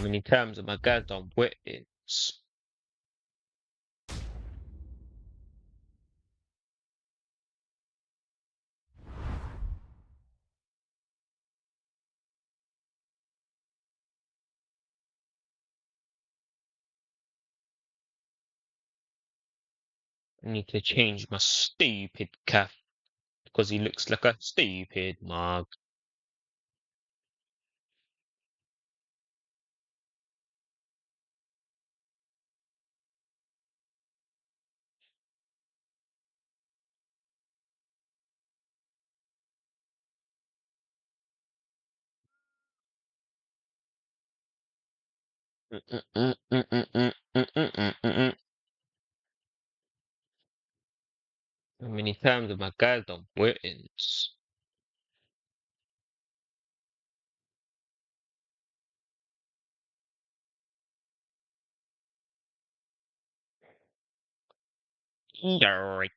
many times have my guys done wettings? I need to change my stupid calf because he looks like a stupid mug. How many times have my guys done wettings? Alright.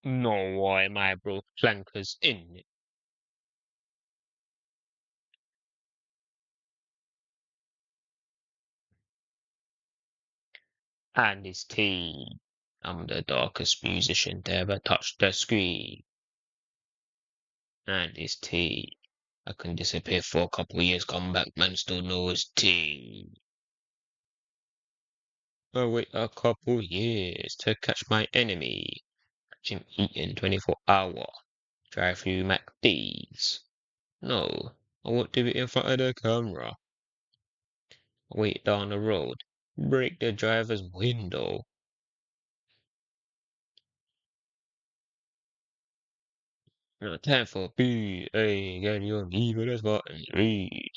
No, why my bro flankers in it. And his team. I'm the darkest musician to ever touch the screen. And his team. I can disappear for a couple of years, come back, man, still know his team. I wait a couple years to catch my enemy. Catch him eating 24-hour. Drive through MacD's. No, I won't do it in front of the camera. Wait down the road. Break the driver's window. No time for B. Hey, get your knee for this button. Read.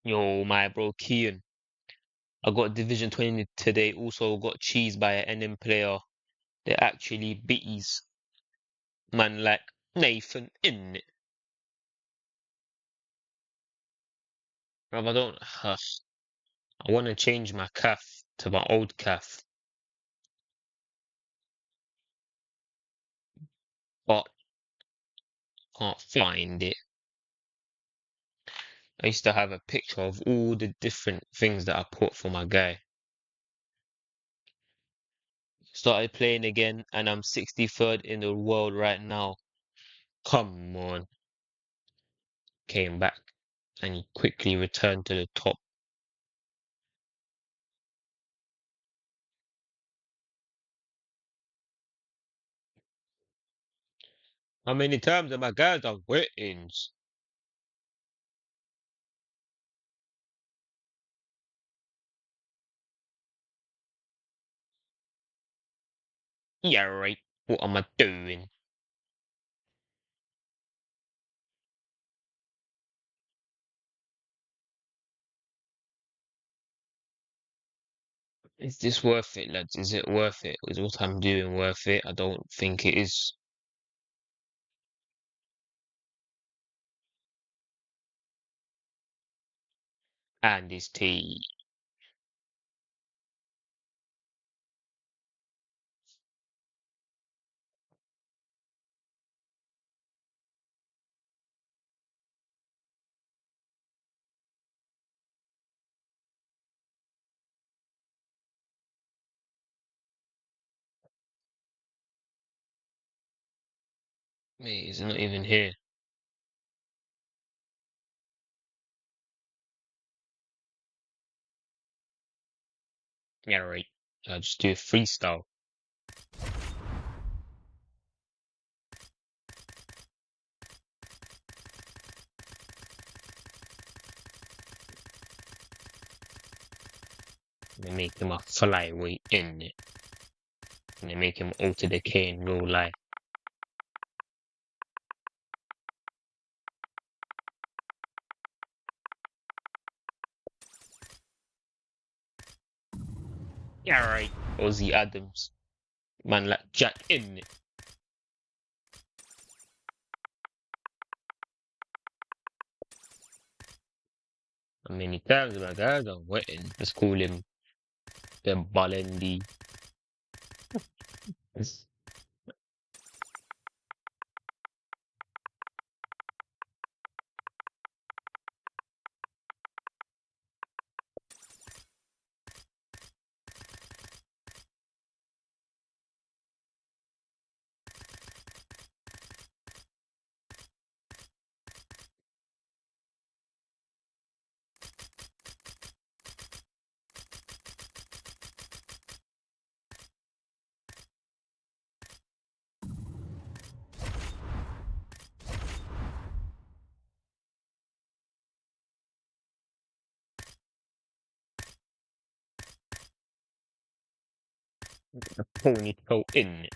Yo, my bro, Kian. I got Division 20 today. Also got cheesed by an NM player. They actually beat his man like Nathan in it. Bruv, I don't. I want to change my calf to my old calf, but can't find it. I used to have a picture of all the different things that I put for my guy. Started playing again, and I'm 63rd in the world right now. Come on. Came back, and he quickly returned to the top. How many times have my guys done wettings? Yeah, right. What am I doing? Is this worth it, lads? Is it worth it? Is what I'm doing worth it? I don't think it is. And his tea. Mate, it's not even here. Yeah, right. I'll just do a freestyle. And make him a flyweight in it. And they make him alter decay in real life. Yeah, right. Ozzy Adams. Man like Jack in it. How many times my guys are wetting? Let's call him the Balendi. Ponytail in it.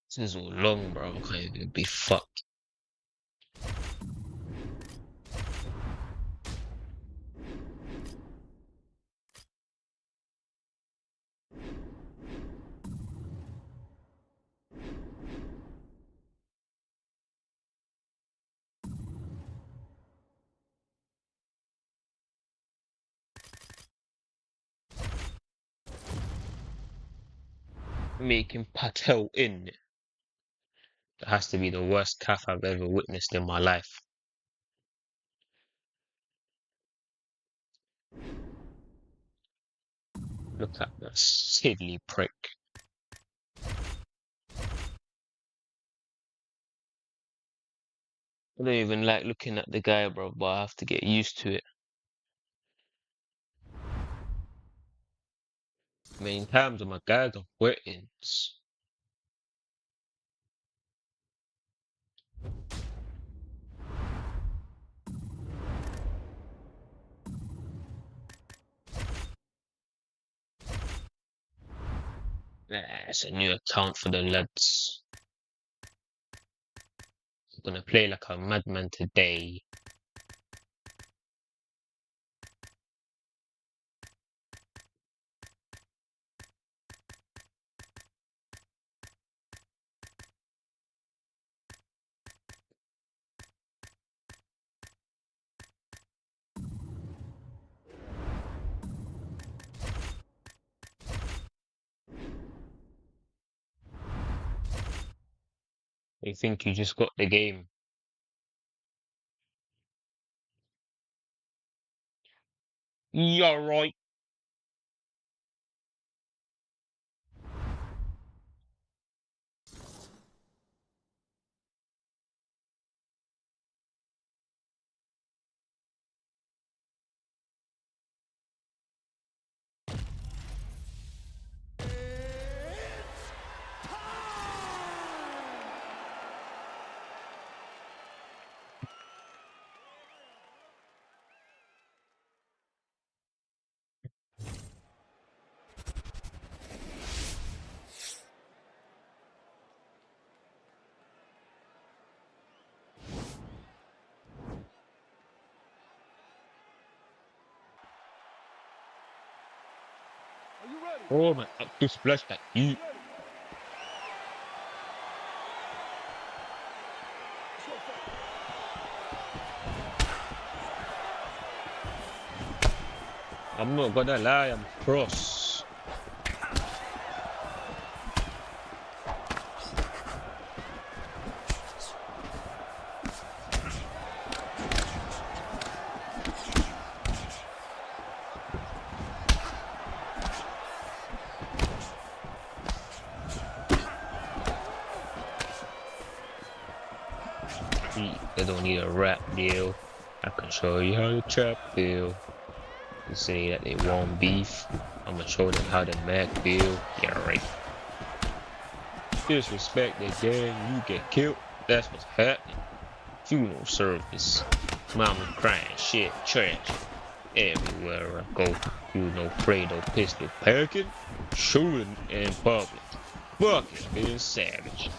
This is all long, bro. I can't even be fucked. Making Patel in it. That has to be the worst calf I've ever witnessed in my life. Look at that silly prick. I don't even like looking at the guy, bro, but I have to get used to it. Many times my guys are wetting. It's a new account for the lads. I'm gonna play like a madman today. You think you just got the game? Yeah, right. Oh my, up to splash that you. I'm not gonna lie, I'm cross. They don't need a rap deal. I can show you how to trap deal. and say that they want beef. I'ma show them how the Mac feel. Yeah, right. Disrespect the gang, you get killed. That's what's happening. Funeral service. Mama crying, shit, trash. Everywhere I go, you know, Fredo pistol packing, shooting in public. Fuck it, being savage.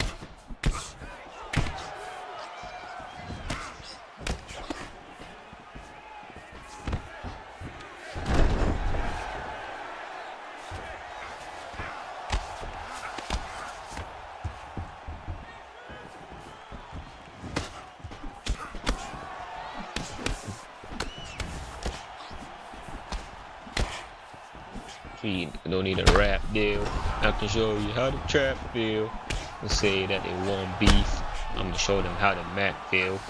You don't need a rap deal. I can show you how the trap feel. And say that they want beef. I'ma show them how the Mac feel.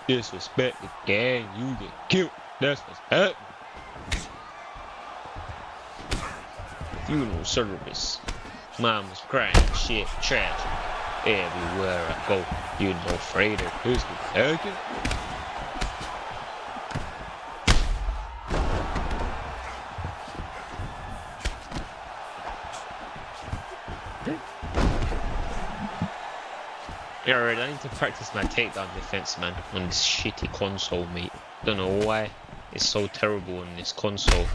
Disrespect the gang, you get killed. That's what's happening. Funeral service. Mama's crying, shit, trash. Everywhere I go, you know, Fredo pistol packing. Yeah, alright, I need to practice my takedown defense, man, on this shitty console, mate. Don't know why it's so terrible on this console.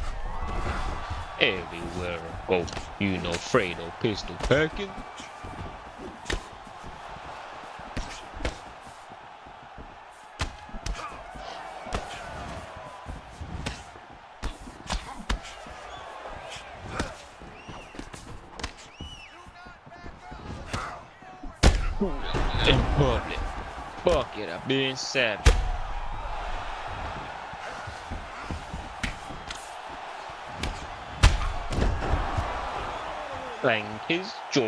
Everywhere I go, you know, Fredo pistol packing. In public. Fuck it, I'm being savage. Bang his jaw.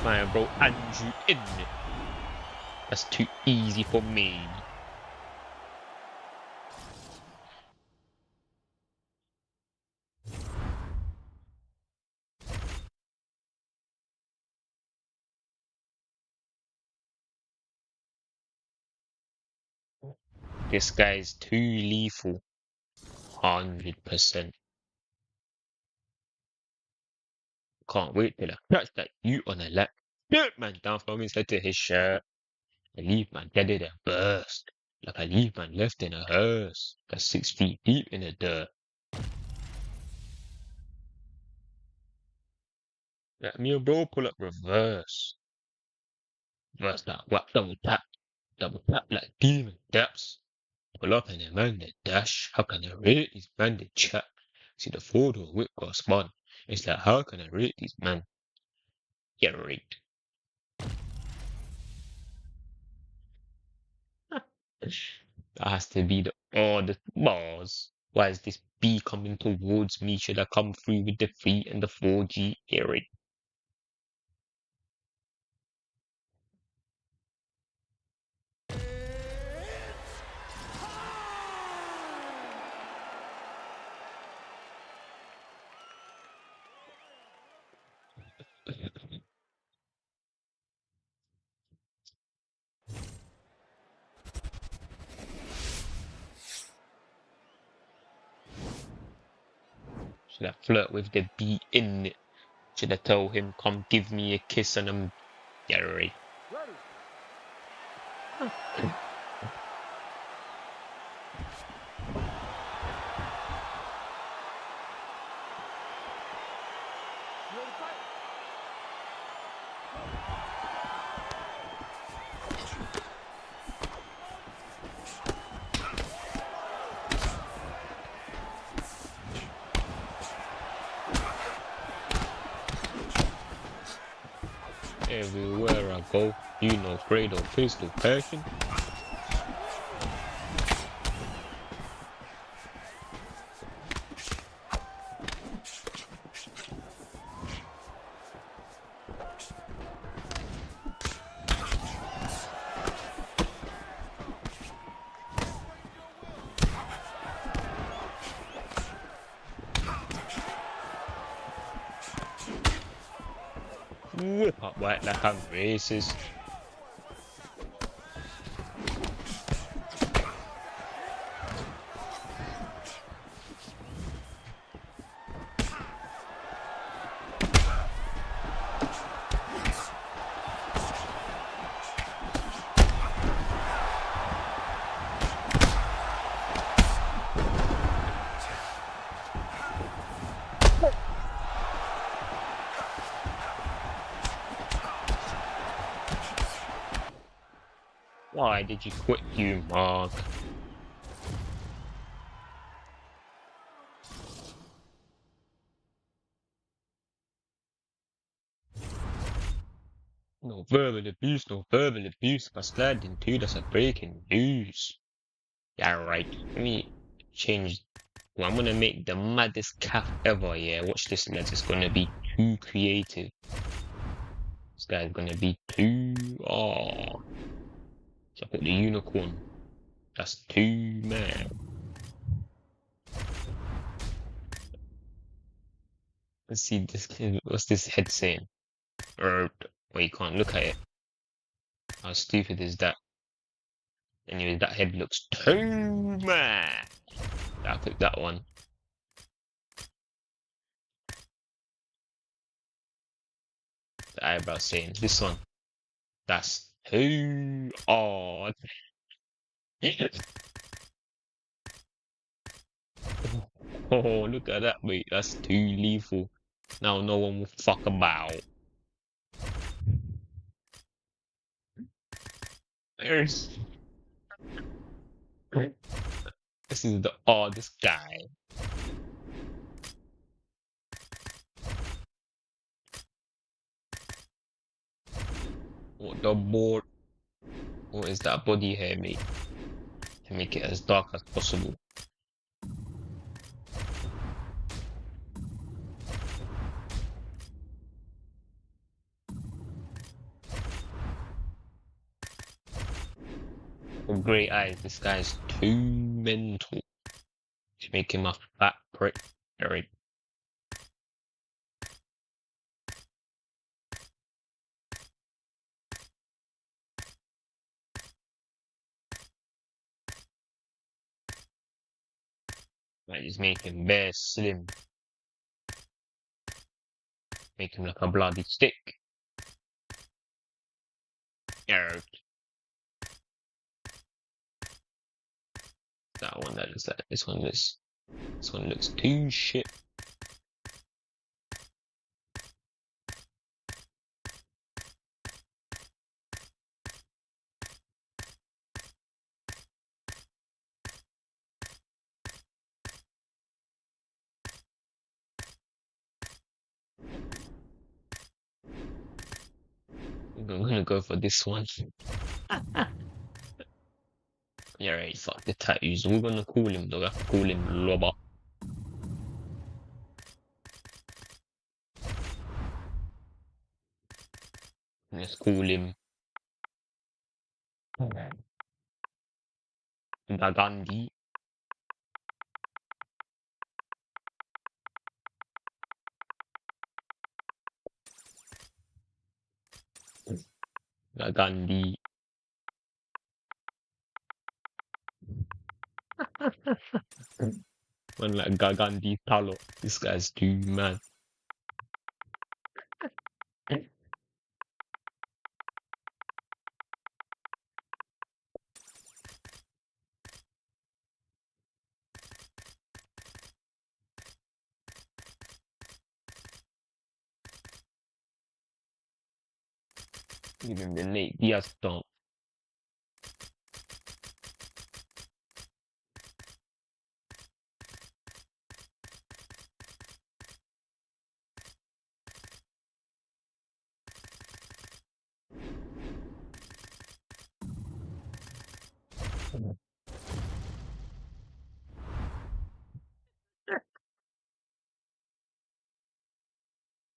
Man, bro, Andrew in it. That's too easy for me. This guy's too lethal. 100%. Can't wait till I catch that you on the lap. Dirt man down from his head to his shirt. I leave man dead in a burst. Like I leave man left in a hearse. That's 6 feet deep in the dirt. Let me and bro pull up reverse. Reverse that whack double tap like demon depths. Pull up and the man the dash. How can I rate these man the chat? See the photo whip got spun. It's like how can I rate these man? Get raped. That has to be the odd bars. Why is this B coming towards me? Should I come through with the 3 and the 4G? Eric? Should I flirt with the B in it? Should I tell him, come give me a kiss and I'm Gary? Everywhere I go, you know, Fredo pistol packing. whip up right like I'm racist. Why did you quit, you Mark? No verbal abuse, no verbal abuse. If I slide into that's a breaking news. Yeah, right. Let me change. Well, I'm gonna make the maddest calf ever. Yeah, watch this, lads. It's gonna be too creative. This guy's gonna be too. Oh, so I put the unicorn. That's too mad. Let's see this. What's this head saying? Well, you can't look at it. How stupid is that? Anyway, that head looks too mad. I'll pick that one. The eyebrow saying this one. That's too odd. Oh, look at that, mate. That's too lethal. Now no one will fuck about. There's... This is the oddest guy. What the board? What is that body hair, mate? To make it as dark as possible. With grey eyes, this guy's too mental. To make him a fat prick. Alright. Like, just make him bare slim. Make him like a bloody stick. Alright. That one, that is that. This one looks too shit. I'm gonna go for this one. Yeah, right, fuck the tattoos. We're gonna call him, though. I have to call him Lobber. Let's call him Gagandi. Gagandi. Man, like Gagandi Talo. This guy's too mad. Give him the Nate Diaz stomp.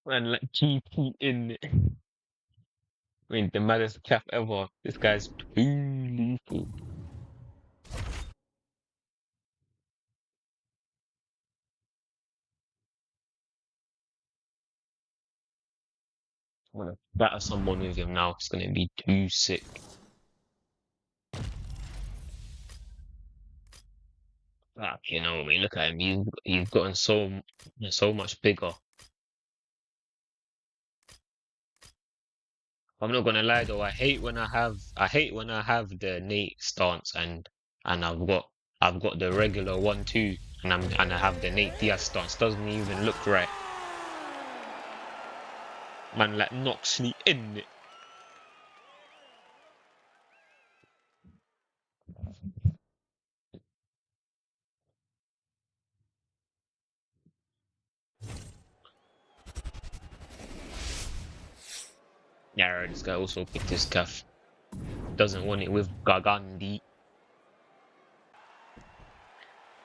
Man, like GP in it. I mean, the maddest calf ever. This guy's too lethal. I'm gonna batter someone with him now. It's gonna be too sick. You know, I mean, look at him. He's gotten so much bigger. I'm not gonna lie though. I hate when I have the Nate stance and I've got the regular 1-2 and I have the Nate Diaz stance. Doesn't even look right. Man, like knocks me in it. Yeah, this guy also picked his calf. Doesn't want it with Gagandi.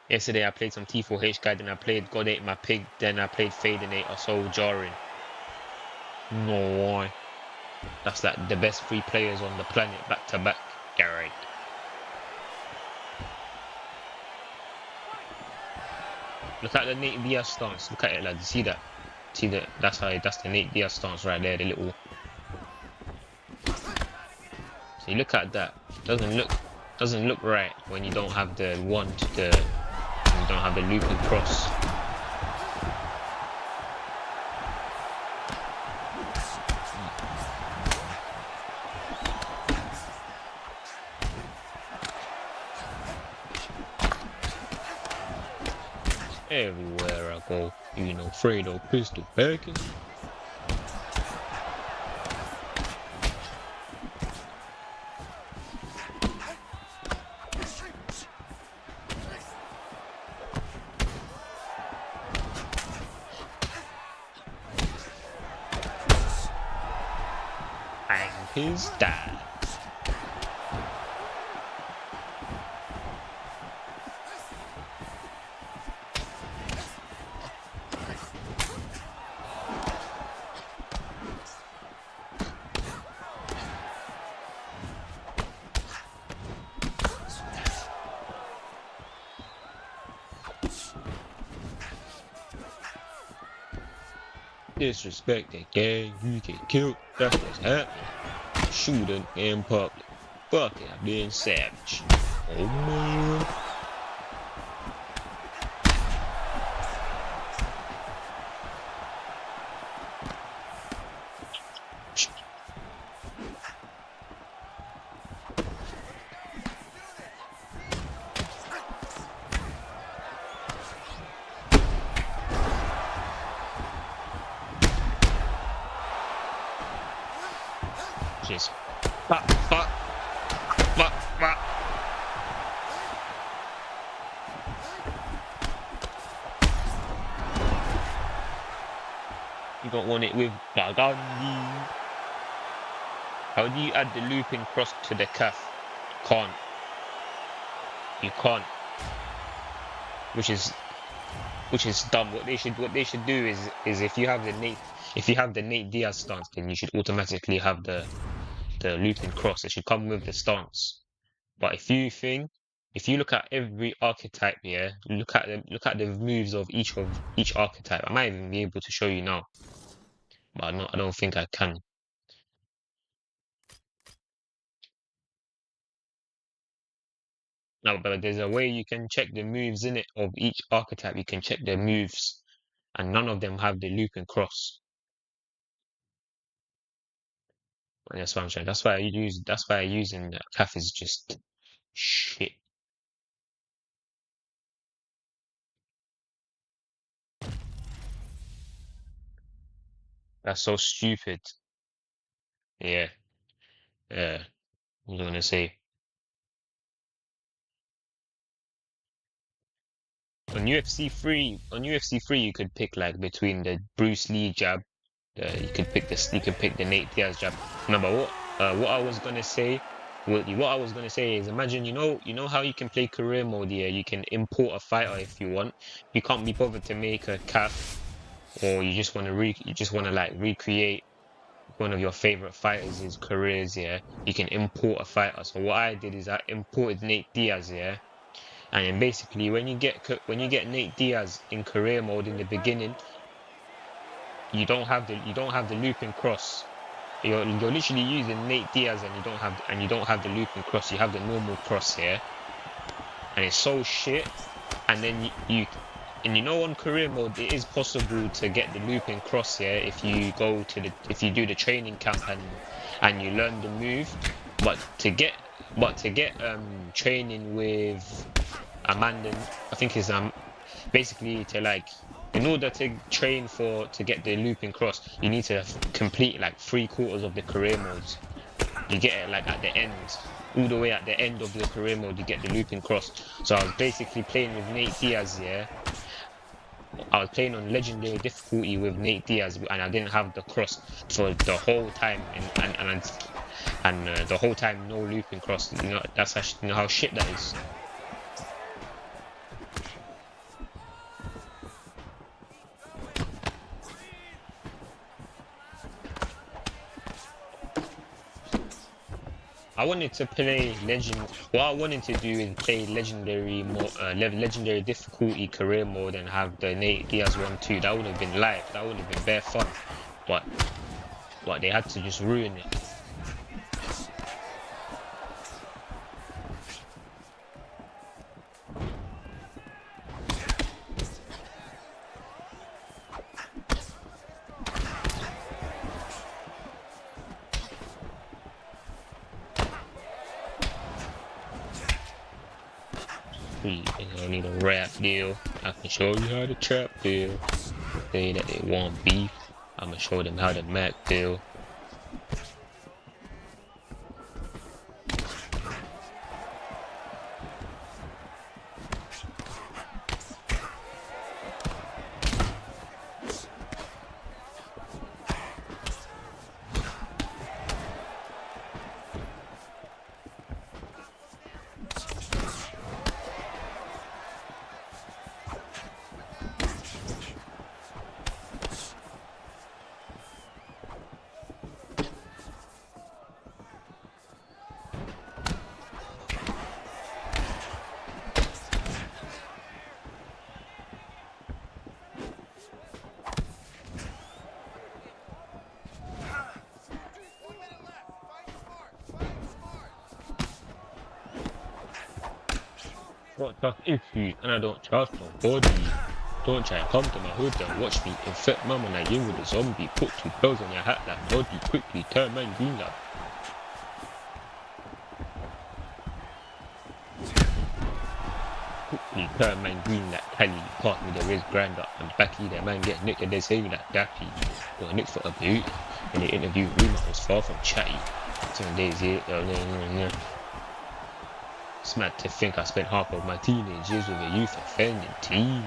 Yesterday I played some T4H guy, then I played God Ate My Pig, then I played Fadeinator, so jarring. No why. That's like the best 3 players on the planet back to back. Garrett. Look at the Nate Diaz stance. Look at it, lads. You see that? See that? That's the Nate Diaz stance right there. The little. See, look at that. Doesn't look right when you don't have the when you don't have the looping cross. Everywhere I go, you know, Fredo pistol packing. And his dad. Disrespect the gang, you get killed. That's what's happening. Shooting in public. Fuck it, I'm being savage. Oh man. Just fuck. You don't want it with Bagandi. How do you add the looping cross to the calf? Can't. You can't. Which is dumb. What they should do is if you have the Nate Diaz stance, then you should automatically have the looping cross. It should come with the stance. But if you look at every archetype, yeah, look at the moves of each archetype. I might even be able to show you now, but I don't think I can. No, but there's a way you can check the moves in it of each archetype. You can check their moves, and none of them have the loop and cross. And that's what I'm saying. That's why using the calf is just shit. That's so stupid. Yeah, yeah. I was gonna say on UFC 3 you could pick like between the Bruce Lee jab. You could pick the Nate Diaz jab. No, but what I was gonna say, what I was gonna say is imagine you know how you can play career mode here. You can import a fighter if you want. You can't be bothered to make a calf, or you just wanna like recreate one of your favorite fighters' his careers. Yeah, you can import a fighter. So what I did is I imported Nate Diaz. Yeah. And then basically, when you get Nate Diaz in career mode in the beginning, you don't have the looping cross. you're literally using Nate Diaz and you don't have the looping cross. You have the normal cross here, and it's so shit. And then you know on career mode it is possible to get the looping cross here if you do the training camp and you learn the move. But to get training with Amanda, I think is basically to like, in order to train to get the looping cross, you need to complete like 3/4 of the career modes. You get it like at the end, all the way at the end of the career mode, you get the looping cross. So I was basically playing with Nate Diaz here. I was playing on legendary difficulty with Nate Diaz, and I didn't have the cross for the whole time, and the whole time no looping cross. You know, that's actually, you know how shit that is. I wanted to play legend. What I wanted to do is play legendary legendary difficulty career mode and have the Nate Diaz 1-2. That would have been live. That would have been bare fun. But they had to just ruin it. You don't need a rap deal. I can show you how to trap deal. Say that they want beef, I'ma show them how to Mac deal. Got tough issues and I don't trust nobody. Don't try and come to my hood and watch me infect mama like you with a zombie. Put 2 pills on your hat like body. Quickly turn mine green like. Quickly turn mine green like Cali. Pass me the wrist grinder and backy. That man get nicked and they say me like dappy. Got a nick for a boot. In the interview room I was far from chatty. 7 days here. It's mad to think I spent half of my teenage years with a youth offending team.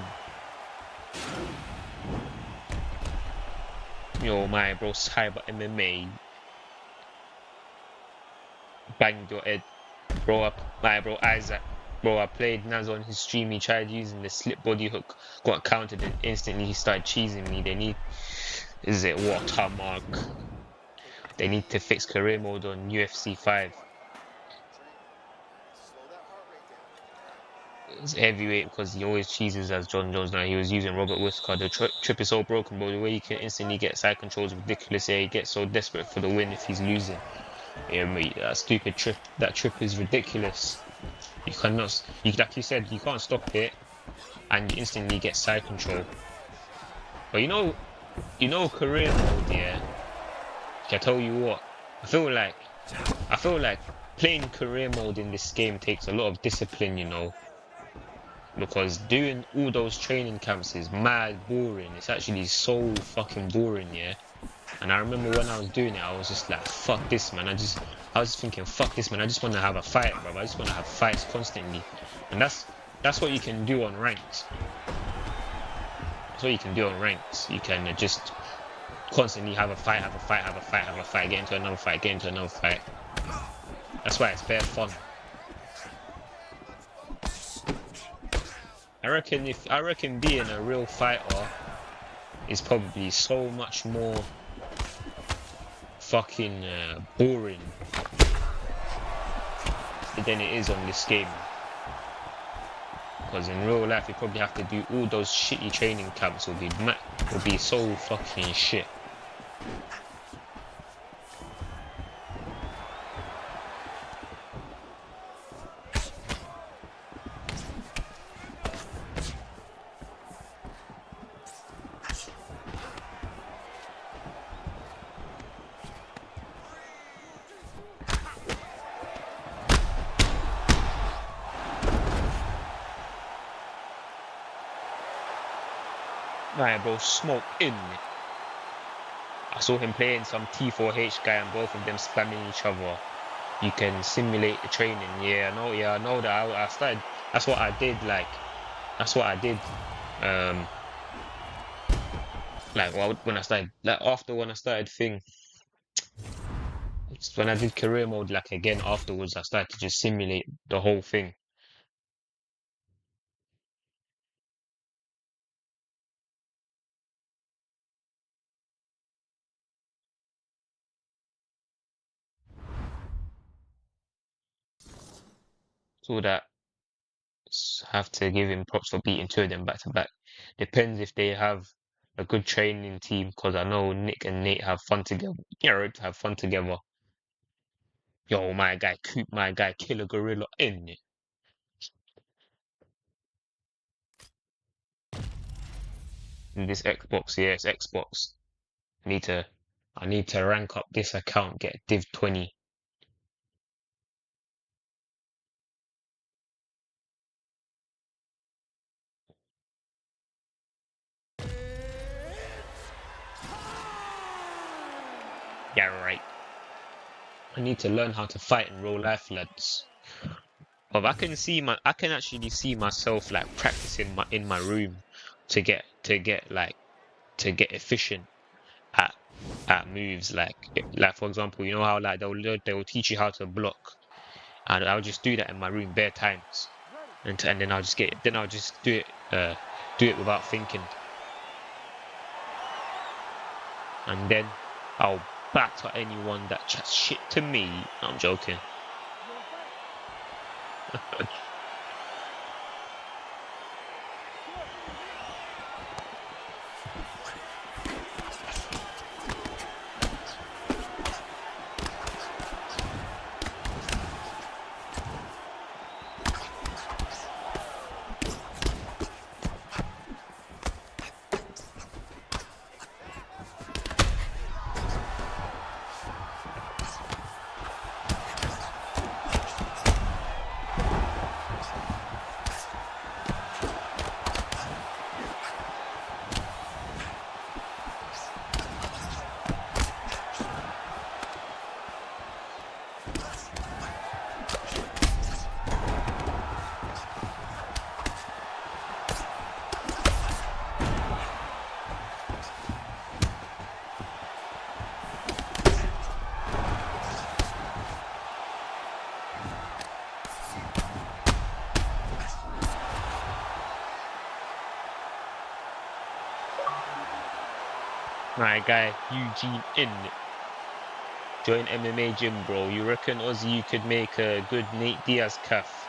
Yo, my bro, cyber MMA. Banged your head. Bro, my bro, Isaac. Bro, I played Naz on his stream. He tried using the slip body hook. Got countered and instantly he started cheesing me. They need. Is it watermark? They need to fix career mode on UFC 5. It's heavyweight because he always cheeses as John Jones now. He was using Robert Whittaker. The trip is so broken, bro. The way he can instantly get side control is ridiculous. Yeah, he gets so desperate for the win if he's losing. Yeah, mate, that stupid trip. That trip is ridiculous. You cannot, like you said, you can't stop it, and you instantly get side control. But you know, career mode. Yeah, I tell you what, I feel like playing career mode in this game takes a lot of discipline. You know. Because doing all those training camps is mad boring. It's actually so fucking boring, yeah. And I remember when I was doing it, I was just like, fuck this, man. I was thinking, fuck this, man. I just want to have a fight, bro. I just want to have fights constantly. And that's what you can do on ranks. That's what you can do on ranks. You can just constantly have a fight, get into another fight. That's why it's bare fun. I reckon being a real fighter is probably so much more fucking boring than it is on this game. Because in real life you probably have to do all those shitty training camps. Will be so fucking shit. Right, bro, smoke in. I saw him playing some T4H guy and both of them spamming each other. You can simulate the training. Yeah, I know that. I started. That's what I did. That's what I did. When I started, when I started thing, when I did career mode, like again afterwards, I started to just simulate the whole thing. So that have to give him props for beating two of them back to back. Depends if they have a good training team, because I know Nick and Nate have fun together. Yeah, have fun together. Yo, my guy, Coop, my guy, Killer Gorilla in it. In this Xbox, yes, Xbox. I need to rank up this account, get Div 20. Yeah, right. I need to learn how to fight in real life, lads. But I can actually see myself like practicing in my room to get efficient at moves. Like for example, you know how like they'll teach you how to block, and I'll just do that in my room bare times, and then I'll just do it without thinking, and then I'll batter anyone that chats shit to me. I'm joking. My guy, Eugene in. Join MMA gym, bro. You reckon, Ozzy, you could make a good Nate Diaz calf?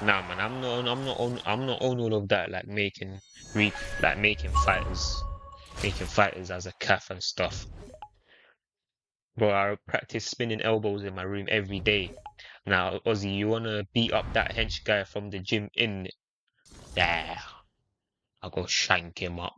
Nah, man, I'm not on all of that. Like making fighters as a calf and stuff. Bro, I practice spinning elbows in my room every day. Now, Ozzy, you wanna beat up that hench guy from the gym in? Yeah, I'll go shank him up.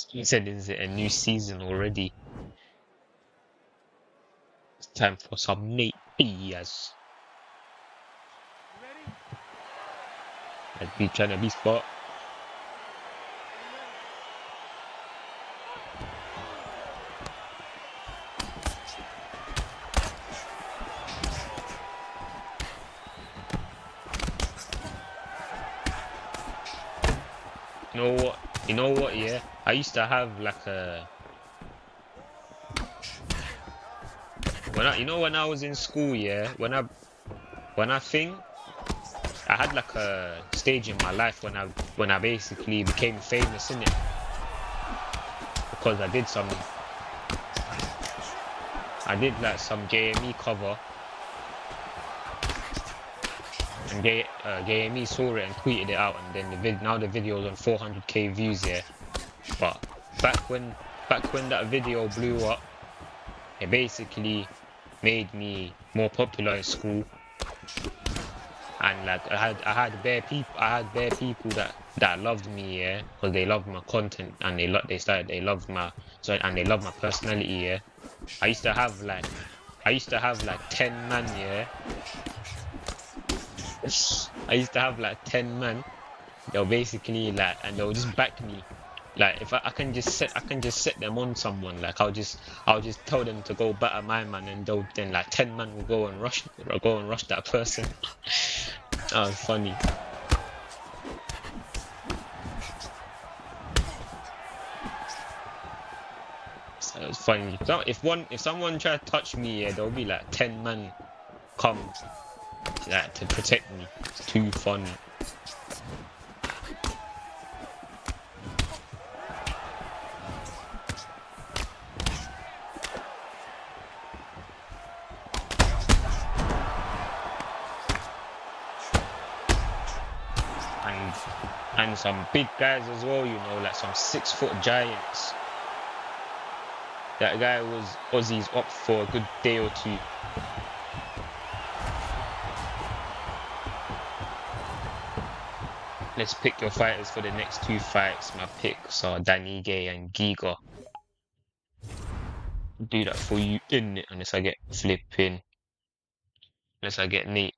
He said, is it a new season already? It's time for some Nate Diaz. I'd be trying to be spot. You know what? You know what? Yeah, I used to have like a when I was in school. Yeah, when I think I had like a stage in my life when I basically became famous in it because I did like some JME cover and JME saw it and tweeted it out, and then now the video is on 400k views. Yeah, but back when back when that video blew up, it basically made me more popular in school. And like I had bare people that loved me, yeah, because they loved my content and they loved my and they loved my personality, yeah. I used to have like I used to have like 10 man, yeah. I used to have like 10 man. They'll basically like and they'll just back me. Like if I can just set them on someone, like I'll just tell them to go batter my man and they'll then like 10 man will go and rush that person. That was funny. So it was funny. So if someone tried to touch me, yeah, there'll be like 10 men come like to protect me. It's too funny. And and some big guys as well, you know, like some 6 foot giants. That guy was Ozzy's up for a good day or two. Let's pick your fighters for the next 2 fights. My picks are Danige and Giga. Do that for you in it unless I get flipping. Unless I get Nate.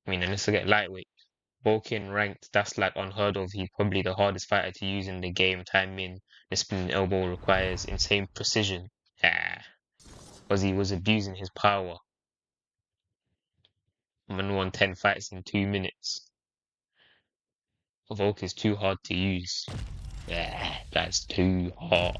Unless I get lightweight. Bulking ranked, that's like unheard of. He's probably the hardest fighter to use in the game. Timing, the spinning elbow requires insane precision. Yeah, because he was abusing his power. Man won 10 fights in 2 minutes. Volk is too hard to use. Yeah, that's too hard.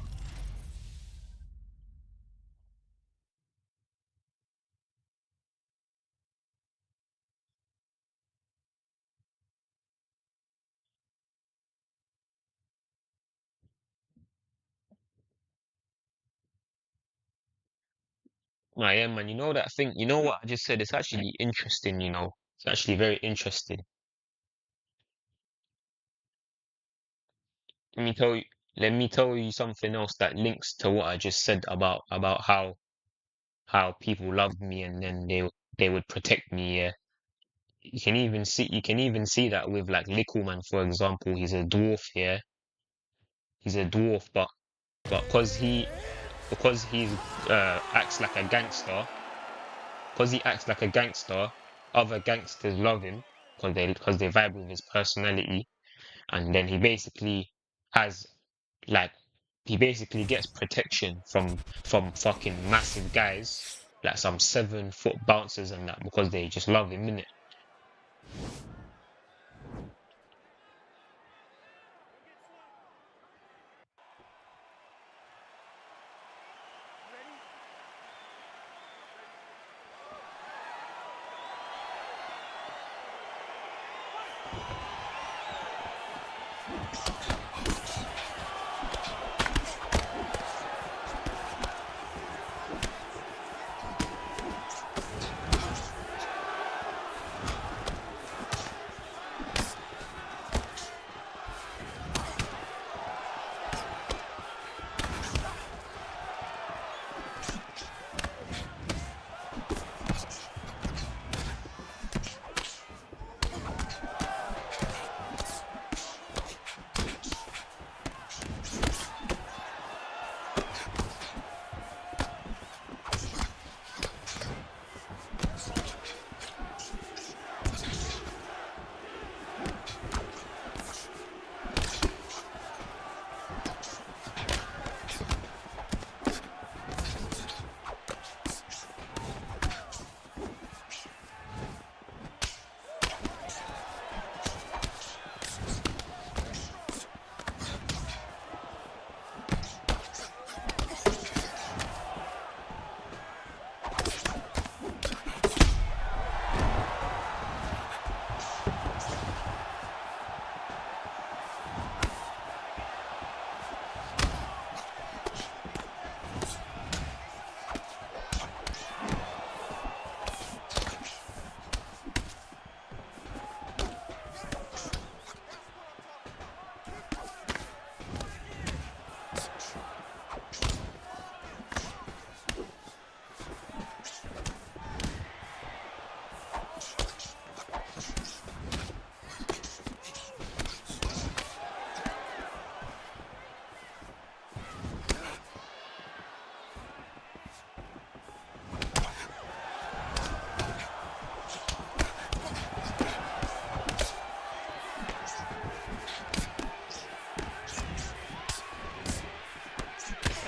Yeah, man, you know that thing, you know what I just said? It's actually interesting, you know. It's actually very interesting. Let me tell you, let me tell you something else that links to what I just said about how people loved me and then they would protect me. Yeah, you can even see that with like Littleman, for example. He's a dwarf here. He's a dwarf, but because he acts like a gangster, because he acts like a gangster, other gangsters love him because they vibe with his personality, and then has like he basically gets protection from fucking massive guys like some 7 foot bouncers and that because they just love him, innit?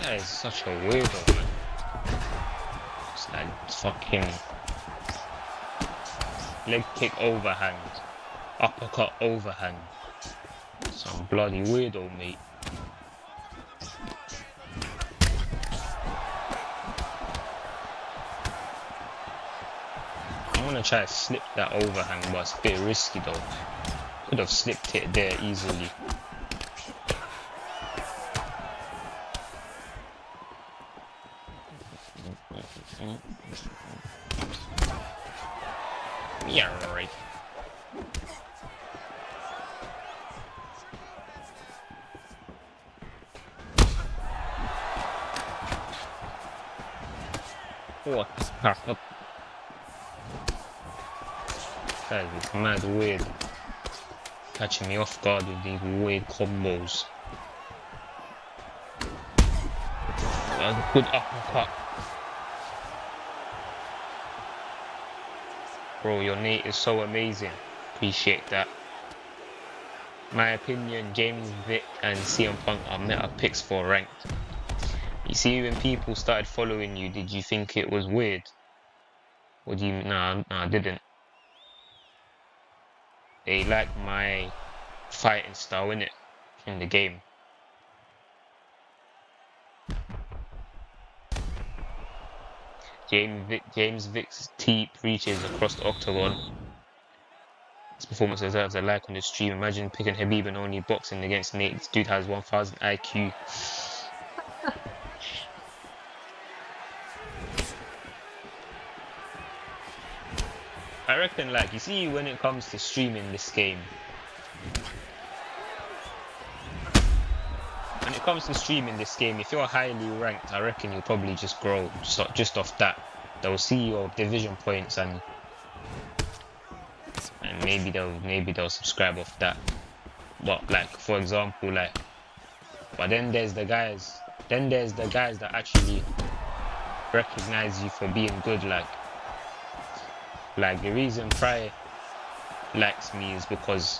That is such a weirdo, man. It's like fucking leg kick overhand, uppercut overhand. Some bloody weirdo, mate. I'm gonna try to slip that overhand, but it's a bit risky though. Could have slipped it there easily. Yeah, right. What the fuck? That is mad weird. Catching me off guard with these weird combos. A good uppercut. Bro, your Nate is so amazing. Appreciate that. My opinion, James Vick and CM Punk are meta picks for ranked. You see, when people started following you, did you think it was weird? Or do you? Nah, I didn't. They like my fighting style, innit? In the game. James Vick's teep reaches across the octagon. His performance deserves a like on the stream. Imagine picking Habib and only boxing against Nate. This dude has 1000 IQ. I reckon, like, you see, when it comes to streaming this game, if you're highly ranked, I reckon you'll probably just grow just off that. They'll see your division points and maybe they'll subscribe off that. But like, for example, like, but then there's the guys that actually recognize you for being good. Like the reason Pry likes me is because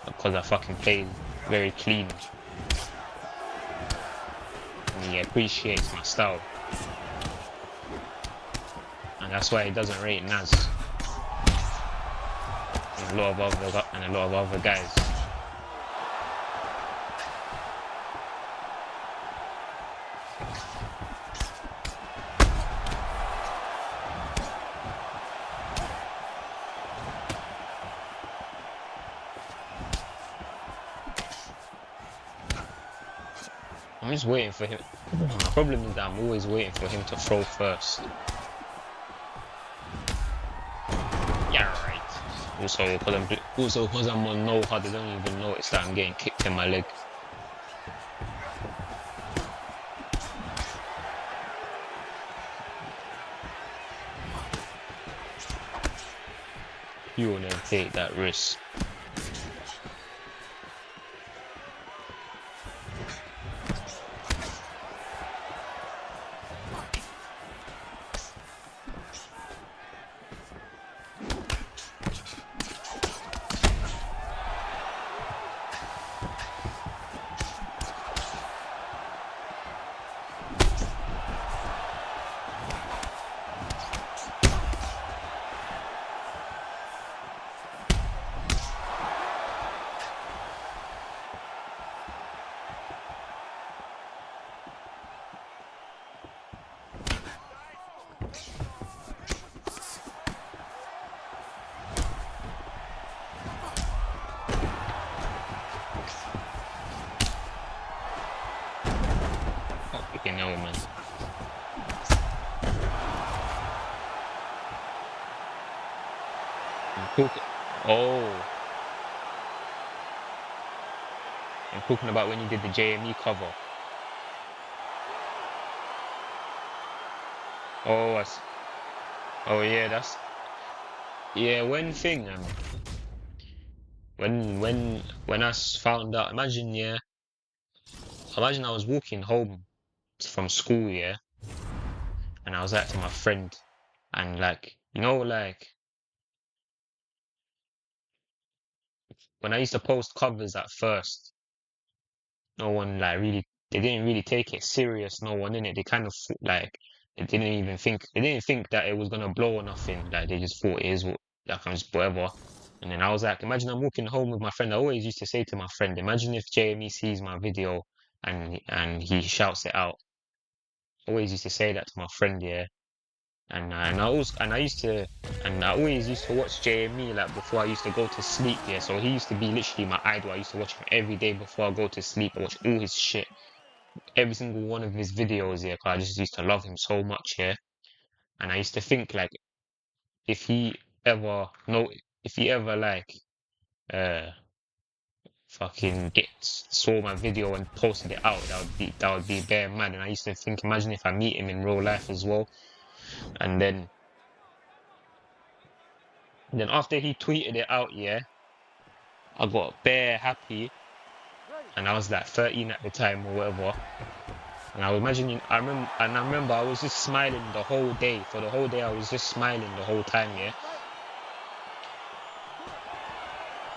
I fucking play very clean. And he appreciates my style. And that's why he doesn't rate Naz. And a lot of other guys. I'm just waiting for him. My problem is that I'm always waiting for him to throw first. Yeah, right. Also, because I'm on no hard, they don't even notice that I'm getting kicked in my leg. You wanna take that risk. Fucking hell, man. I'm talking about when you did the JME cover. Oh, oh yeah, when thing, when I found out, imagine I was walking home from school, yeah, and I was out to my friend, and like, like when I used to post covers at first, no one like really they didn't really take it serious, no one in it. They kind of like they didn't think that it was gonna blow or nothing. Like they just thought it is what like I'm just whatever. And then I was like, imagine I'm walking home with my friend. I always used to say to my friend, imagine if JME sees my video and he shouts it out. I always used to say that to my friend, yeah. And I always used to watch JME like before I used to go to sleep, yeah. So he used to be literally my idol. I used to watch him every day before I go to sleep. I watch all his shit, every single one of his videos, yeah. 'Cause I just used to love him so much, yeah. And I used to think like if he ever no, if he ever like uh fucking saw my video and posted it out, that would be bare mad. And I used to think, imagine if I meet him in real life as well. And then after he tweeted it out, yeah, I got bare happy, and I was like 13 at the time or whatever. And I was imagining, I remember I was just smiling the whole day. For the whole day, I was just smiling the whole time, yeah.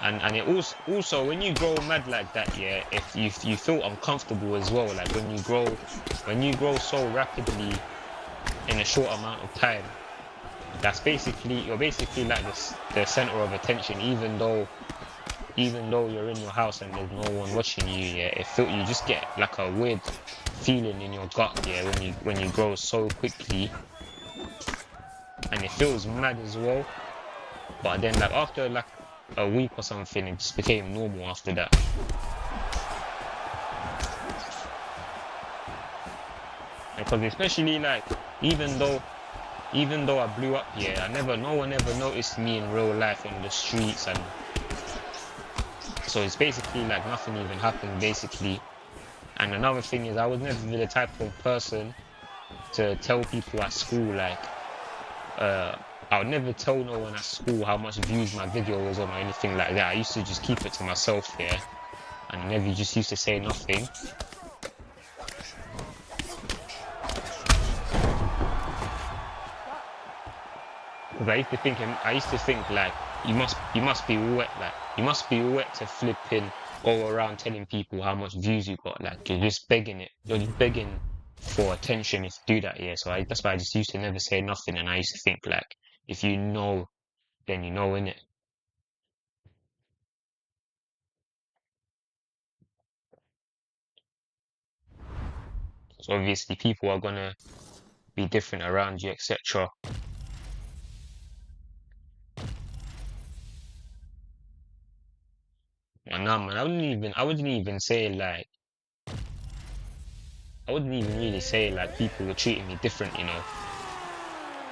And it also when you grow mad like that, yeah, if you feel uncomfortable as well, like when you grow so rapidly in a short amount of time, you're basically like the center of attention, even though you're in your house and there's no one watching you, yeah. You just get like a weird feeling in your gut, yeah, when you grow so quickly, and it feels mad as well. But then like after like a week or something, it just became normal after that. Because especially like even though I blew up, yeah, no one ever noticed me in real life on the streets, and so it's basically like nothing even happened basically. And another thing is I was never the type of person to tell people at school like I would never tell no one at school how much views my video was on or anything like that. I used to just keep it to myself, yeah, and I never just used to say nothing. Because I used to think like you must be wet, like you must be wet to flipping go around telling people how much views you got. Like you're just begging for attention if you do that, yeah. So that's why I just used to never say nothing, and I used to think like if you know, then you know, innit? So obviously people are gonna be different around you, etc. And nah, man, I wouldn't even say like, I wouldn't even really say like people were treating me different, you know.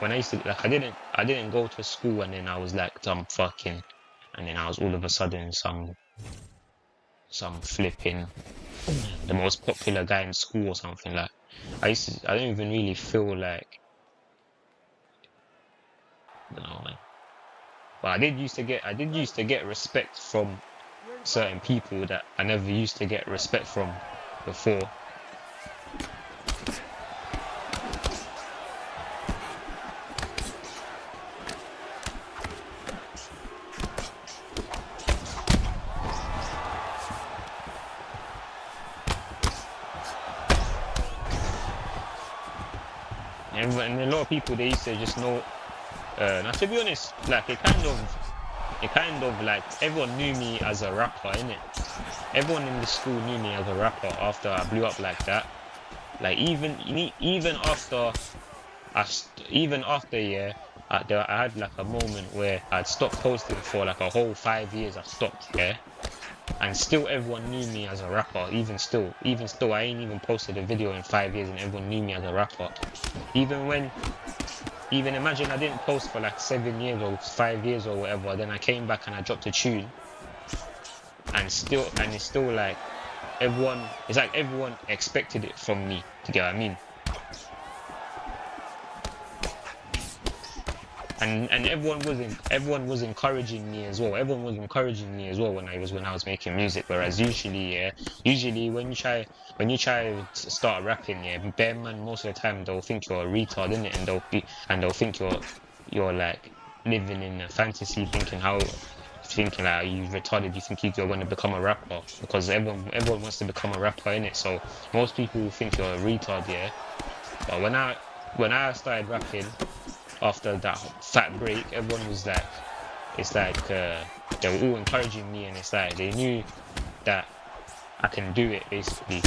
When I used to like, I didn't go to school and then I was like some fucking, and then I was all of a sudden some flipping the most popular guy in school or something like. I don't even really feel like, no, man. But I did used to get respect from certain people that I never used to get respect from before. And a lot of people, they used to just know. Now to be honest, like it kind of like everyone knew me as a rapper, innit? Everyone in the school knew me as a rapper after I blew up like that. Like even after yeah, I had like a moment where I'd stopped posting for like a whole 5 years. I stopped, yeah, and still everyone knew me as a rapper. Even still, I ain't even posted a video in 5 years, and everyone knew me as a rapper. Even imagine I didn't post for like 7 years or 5 years or whatever. Then I came back and I dropped a tune, and it's still like everyone expected it from me. To get what I mean? And everyone was encouraging me as well. Everyone was encouraging me as well when I was making music. Whereas usually when you try to start rapping, yeah, bare man most of the time they'll think you're a retard, innit? And they'll think you're like living in a fantasy, thinking like, are you retarded? You think you're going to become a rapper? Because everyone wants to become a rapper, innit? So most people think you're a retard, yeah. But when I started rapping after that fat break, everyone was like, it's like they were all encouraging me, and it's like they knew that I can do it basically.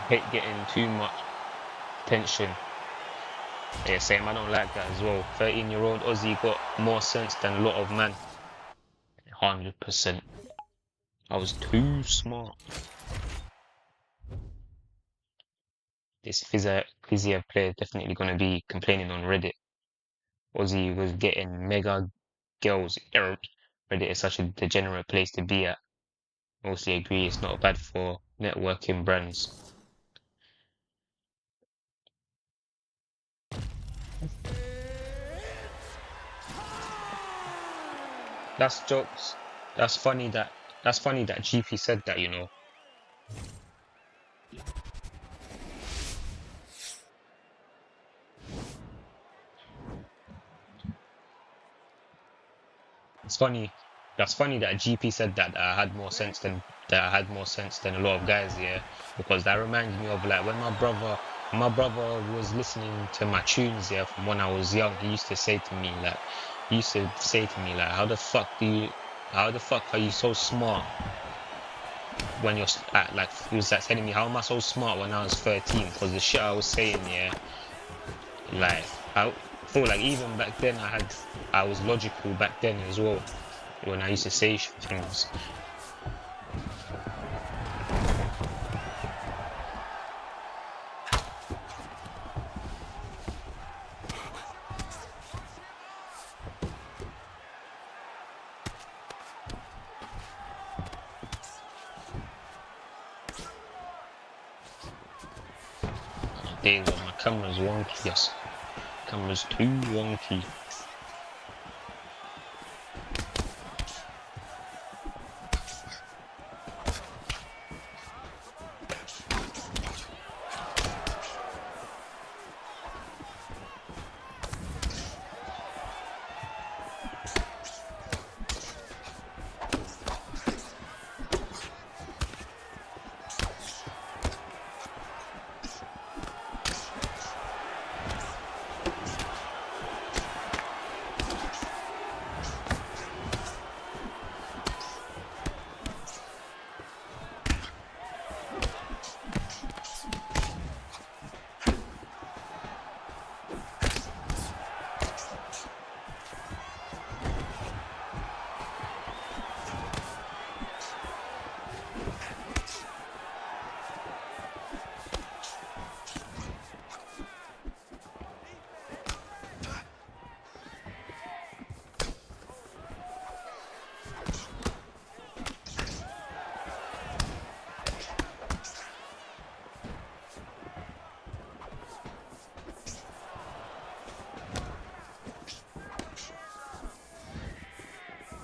I hate getting too much attention. Yeah, same. I don't like that as well. 13-year-old Ozzy got more sense than a lot of men. 100%. I was too smart. This physio player definitely gonna be complaining on Reddit. Ozzy was getting mega girls. Reddit is such a degenerate place to be at. Mostly agree it's not bad for networking brands. That's jokes. That's funny that GP said that, you know. It's funny. That's funny that GP said that I had more sense than a lot of guys, yeah. Because that reminds me of like when my brother was listening to my tunes, yeah, from when I was young. He used to say to me like, how the fuck are you so smart when you're at like he was like telling me how am I so smart when I was 13? Because the shit I was saying, yeah, like I feel like even back then I was logical back then as well when I used to say things. Days when my camera's wonky, yes. Camera's too wonky.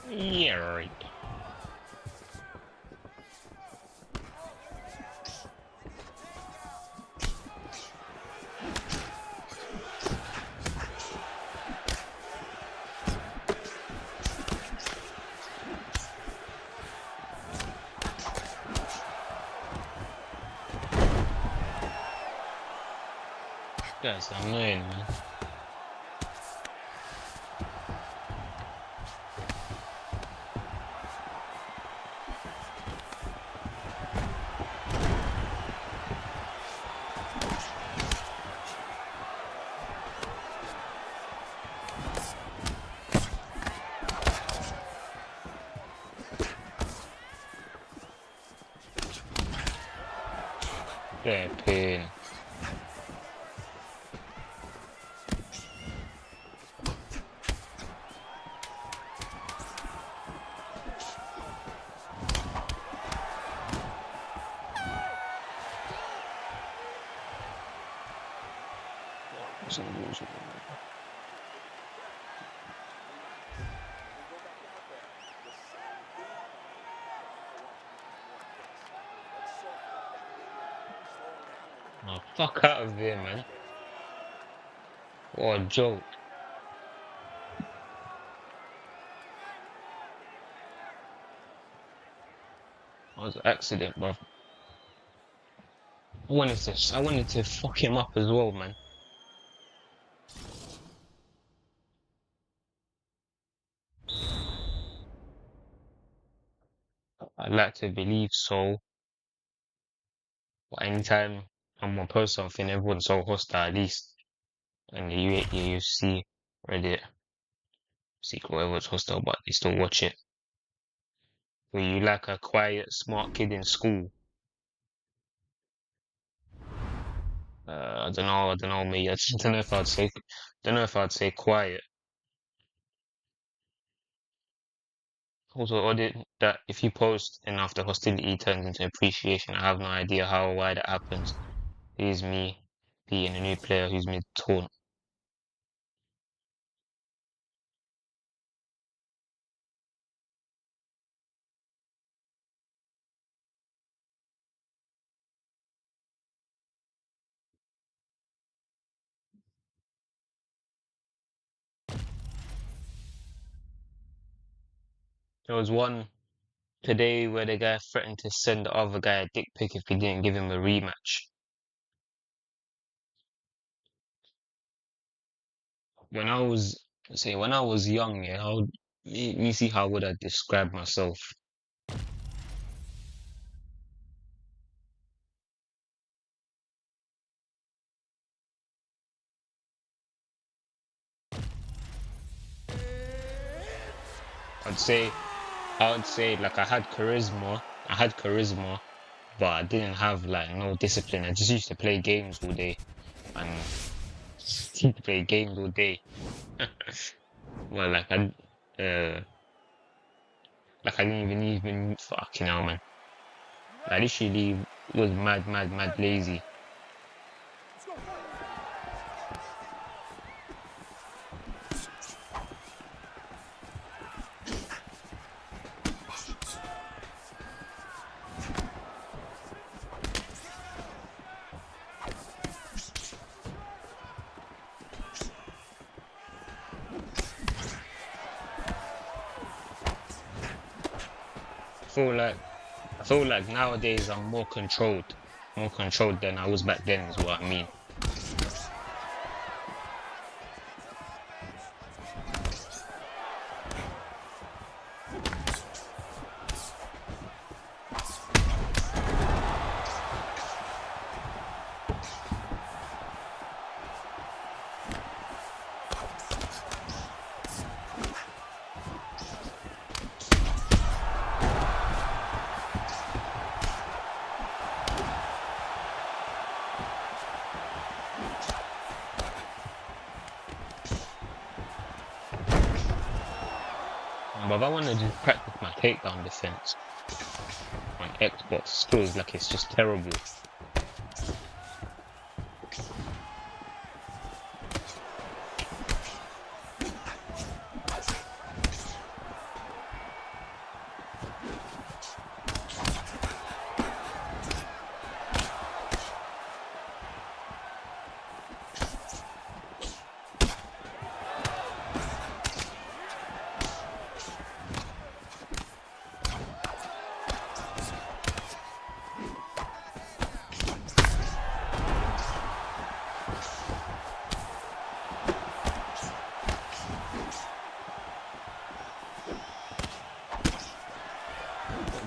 Yeah, right. That's annoying, man. Yeah, pain. Oh, fuck out of here, man. What a joke. That was an accident, bro. I wanted to fuck him up as well, man. I'd like to believe so, but anytime I'm on post something, everyone's so hostile, at least in the UFC, Reddit, secret, everyone's hostile, but they still watch it. Were you like a quiet, smart kid in school? I don't know, me. I just don't know if I'd say quiet. Also, audit that if you post enough, the hostility turns into appreciation. I have no idea how or why that happens. Here's me being a new player who's mid taunt. There was one today where the guy threatened to send the other guy a dick pic if he didn't give him a rematch. When I was young, yeah, let me see how would I describe myself. I'd say I would say like I had charisma. I had charisma, but I didn't have like no discipline. I just used to play games all day and used to play games all day. Well, like I didn't even fucking hell, man. I literally was mad lazy. I feel like I feel like nowadays I'm more controlled than I was back then. Is what I mean. But if I want to just practice my takedown defense on Xbox, it feels like it's just terrible.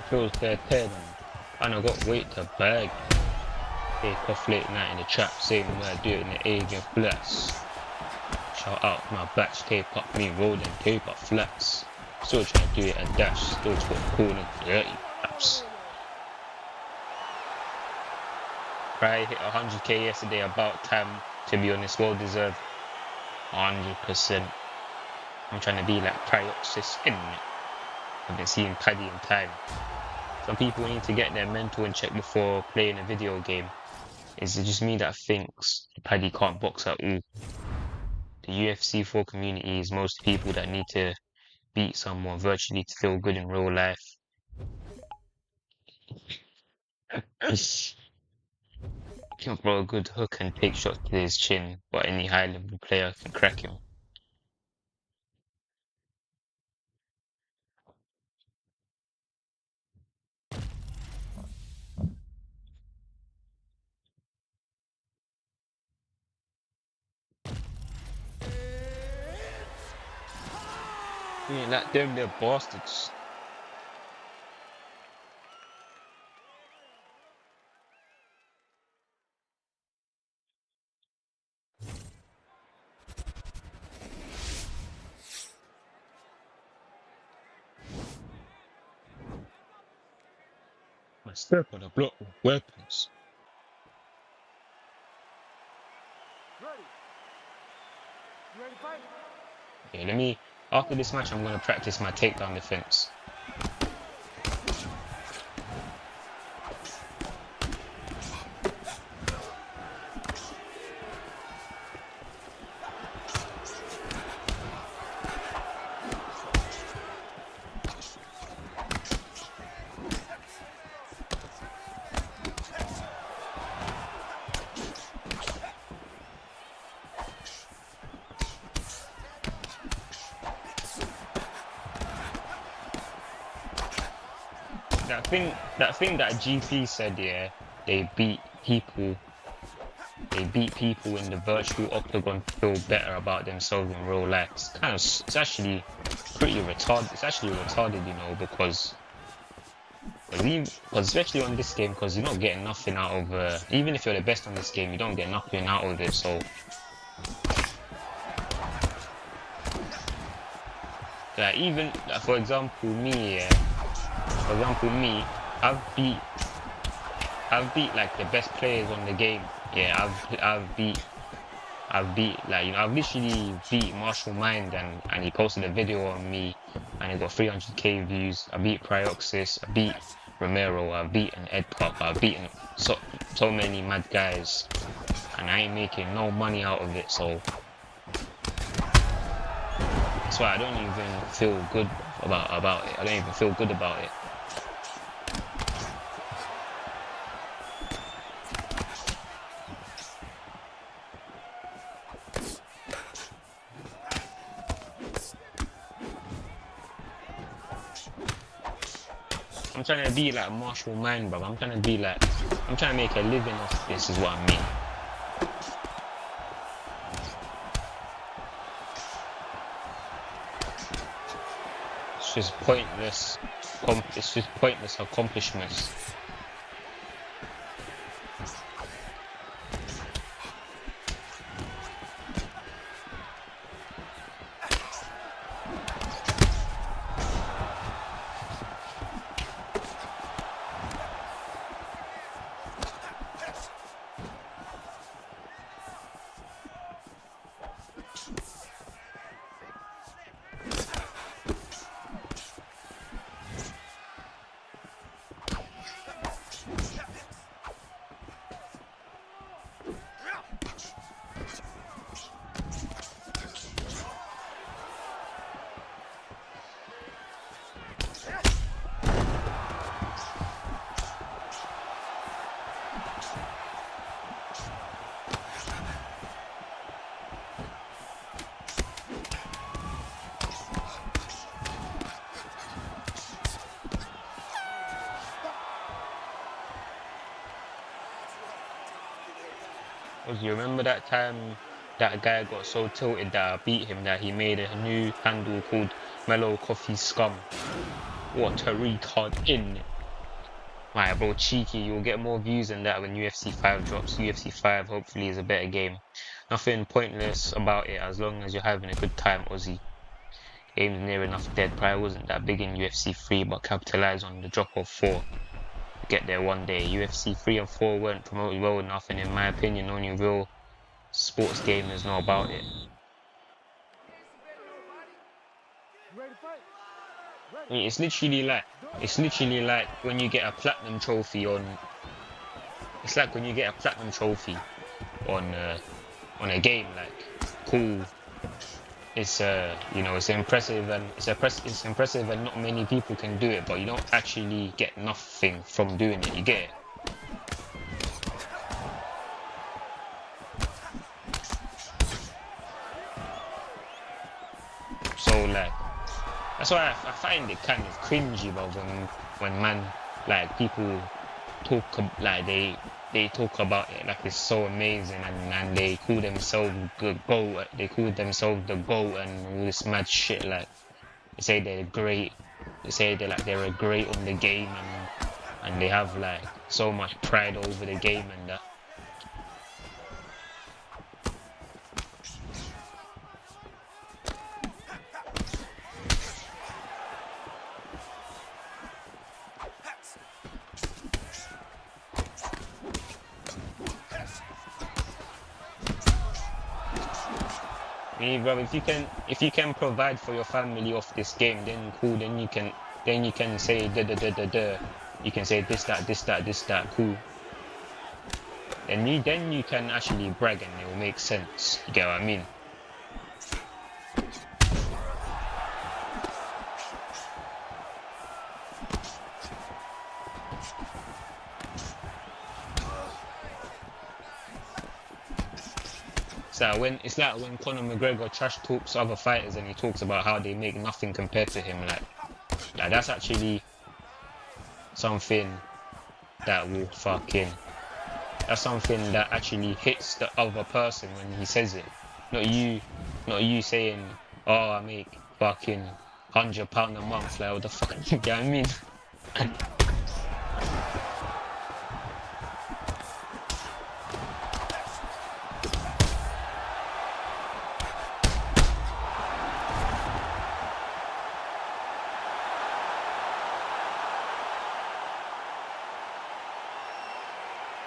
Feels their head and I got weight to bag. Take off late night in the trap, same way I do it in the Asian flats. Shout out my batch, tape up me rolling, tape up flats. Still trying to do it a dash, still to a corner, dirty raps. Probably hit 100k yesterday, about time, to be honest, well deserved. 100%. I'm trying to be like pryoxis, innit? I've been seeing Paddy in time. Some people need to get their mental in check before playing a video game. Is it just me that thinks Paddy can't box at all? The UFC 4 community is most people that need to beat someone virtually to feel good in real life. Can throw a good hook and take shots to his chin, but any high level player can crack him. Yeah, like them, they're bastards. I step on a block with weapons. Ready? You ready to fight? Yeah, after this match, I'm gonna practice my takedown defense. That thing that GP said, yeah, they beat people they beat people in the virtual octagon to feel better about themselves in real life. It's actually pretty retarded. It's actually retarded, you know, because especially on this game, because you're not getting nothing out of even if you're the best on this game, you don't get nothing out of it. So like even like, for example me, yeah, for example me, I've beat I've beat like the best players on the game. Yeah, I've beat like you know I've literally beat Marshall Mind and he posted a video on me and it got 300k views. I beat Pryoxis, I beat Romero, I've beaten Ed Pop, I've beaten so many mad guys and I ain't making no money out of it, so that's why I don't even feel good about it. I don't even feel good about it. I'm trying to be like Marshall Man, bro. I'm trying to make a living off this is what I mean. It's just pointless. It's just pointless accomplishments. You remember that time that guy got so tilted that I beat him that he made a new handle called Mellow Coffee Scum? What a retard in. Right, bro, cheeky. You'll get more views than that when UFC 5 drops. UFC 5 hopefully is a better game. Nothing pointless about it as long as you're having a good time, Ozzy. Game's near enough dead. Probably wasn't that big in UFC 3, but capitalized on the drop of 4. Get there one day. UFC 3 and 4 weren't promoted well enough, and in my opinion, only real sports gamers know about it. You ready to fight? I mean, it's literally like when you get a platinum trophy on It's like when you get a platinum trophy on a game, like cool. It's you know, it's impressive and it's impressive and not many people can do it, but you don't actually get nothing from doing it. You get it. So like that's why I find it kind of cringy, but when man like people like they talk about it like it's so amazing and they call themselves the GOAT, they call themselves the GOAT and all this mad shit. Like they say they're great, they say they're a great on the game and they have like so much pride over the game and that. Me, bro, if you can provide for your family off this game, then cool. Then you can say da. You can say this that cool. Then you can actually brag and it will make sense. You get what I mean? It's like when Conor McGregor trash talks other fighters and he talks about how they make nothing compared to him. Like that's actually something that will fucking. That's something that actually hits the other person when he says it. Not you saying, "Oh, I make fucking £100 a month." Like what the fuck? You get what I mean?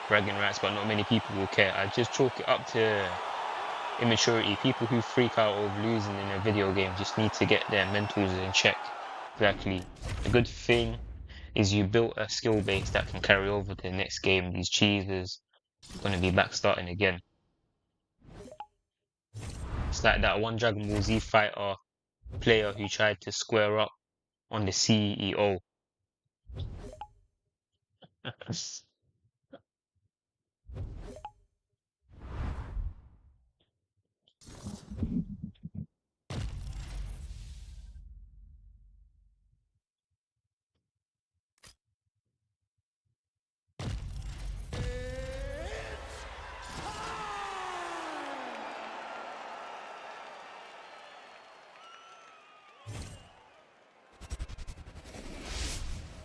Bragging rights, but not many people will care. I just chalk it up to immaturity. People who freak out over losing in a video game just need to get their mentals in check. Exactly. A good thing is you built a skill base that can carry over to the next game. These cheeses gonna be back starting again. It's like that one Dragon Ball Z fighter player who tried to square up on the CEO.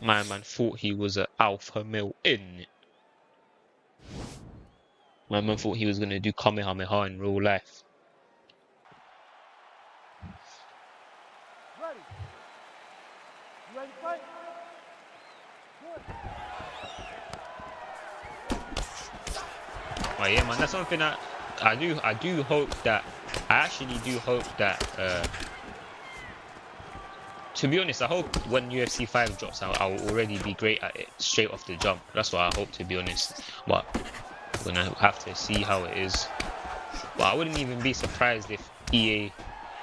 My man thought he was an alpha male in it. My man thought he was gonna do Kamehameha in real life. Ready. You ready to fight? Good. Oh yeah, man, that's something that I do hope that I actually do hope that to be honest, I hope when UFC 5 drops I'll already be great at it straight off the jump. That's what I hope, to be honest. But we're gonna have to see how it is. But I wouldn't even be surprised if EA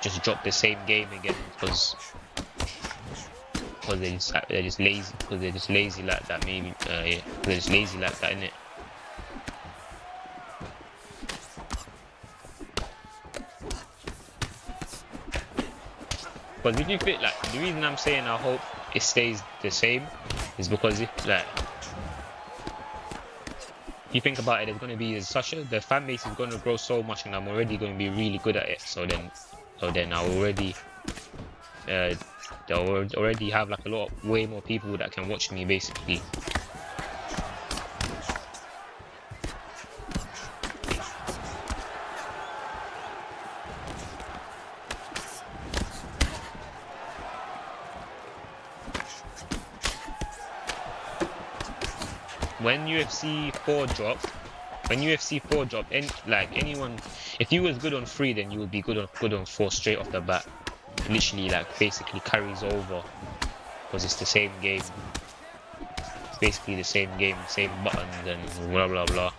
just dropped the same game again because they're just lazy. Because they're just lazy like that, maybe. Yeah, they're just lazy like that, innit? Because if you fit like the reason I'm saying I hope it stays the same is because if you think about it, there's gonna be the fan base is gonna grow so much, and I'm already gonna be really good at it. So then I already they'll already have like way more people that can watch me basically. When UFC 4 dropped, anyone, if you was good on 3, then you would be good on 4 straight off the bat. Literally, like basically carries over because it's the same game. It's basically the same game, same buttons and blah blah blah.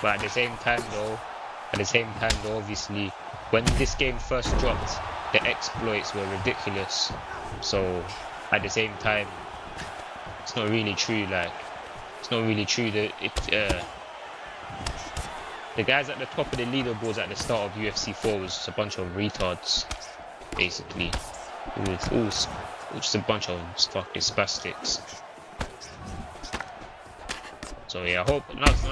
But at the same time though, obviously, when this game first dropped, the exploits were ridiculous. So at the same time, it's not really true. Like, it's not really true that the guys at the top of the leaderboards at the start of UFC 4 was just a bunch of retards, basically. It was all just a bunch of fucking spastics. So yeah, I hope that's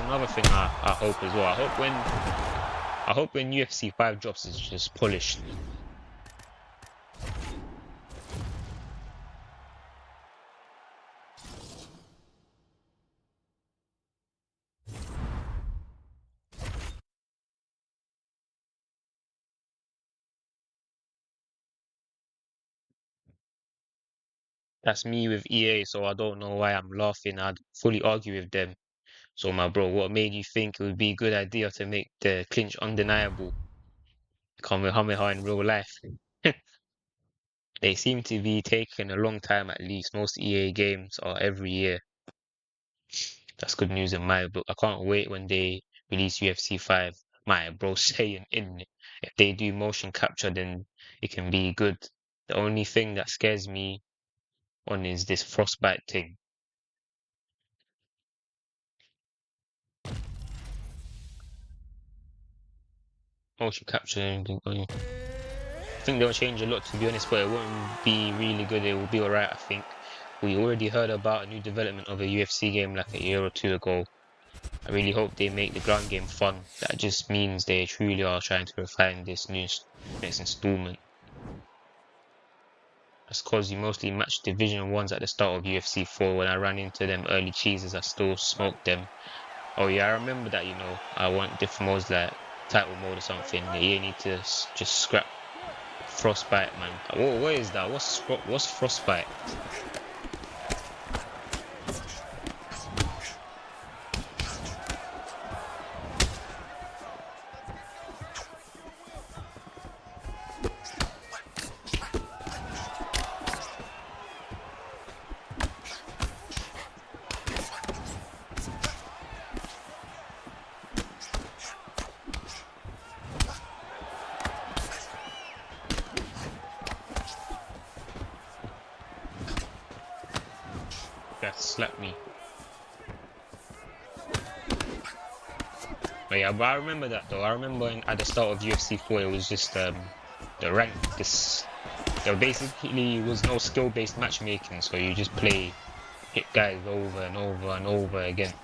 another thing I hope as well. I hope when UFC 5 drops, it's just polished. That's me with EA, so I don't know why I'm laughing. I'd fully argue with them. So my bro, what made you think it would be a good idea to make the clinch undeniable? Kamehameha in real life. They seem to be taking a long time at least. Most EA games are every year. That's good news in my book. I can't wait when they release UFC 5. My bro saying in it, if they do motion capture, then it can be good. The only thing that scares me on is this frostbite thing. Motion capture, I think they'll change a lot to be honest, but it won't be really good. It will be alright, I think. We already heard about a new development of a UFC game like a year or two ago. I really hope they make the ground game fun. That just means they truly are trying to refine this next installment. That's cause you mostly match Division 1s at the start of UFC 4. When I ran into them early cheeses, I still smoked them. Oh yeah, I remember that, you know. I want different modes like title mode or something. You need to just scrap Frostbite, man. What is that? What's Frostbite? That slapped me. But I remember that though. I remember at the start of UFC 4, it was just the rank. There basically was no skill-based matchmaking, so you just hit guys over and over and over again.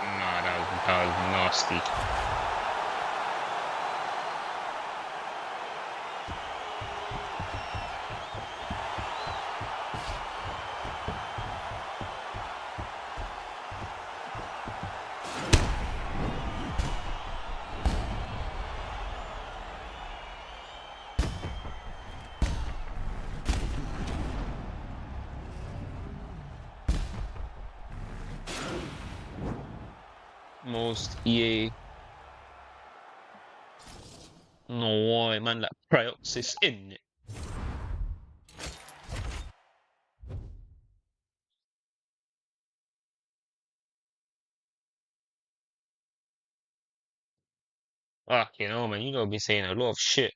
Nah, that was nasty. Most EA No way, man, like pryoxis in it. Fuck, you know, man, you know, be saying a lot of shit.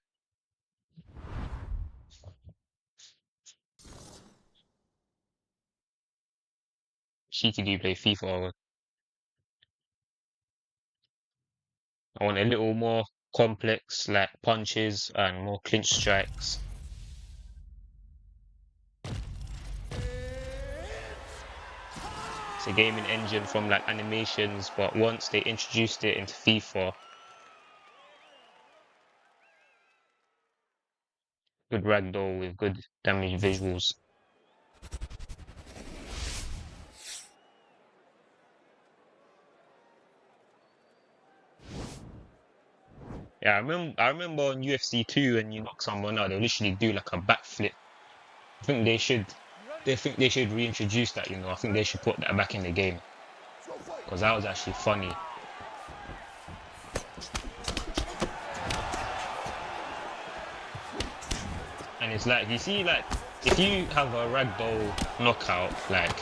Cheeky do you play FIFA? I want a little more complex, like punches and more clinch strikes. It's a gaming engine from like animations, but once they introduced it into FIFA, good ragdoll with good damage visuals. Yeah, I remember on UFC 2 when you knock someone out, they'll literally do like a backflip. I think they should You ready? they think they should reintroduce that, you know. I think they should put that back in the game Let's go fight. because that was actually funny. And it's like you see, like if you have a ragdoll knockout, like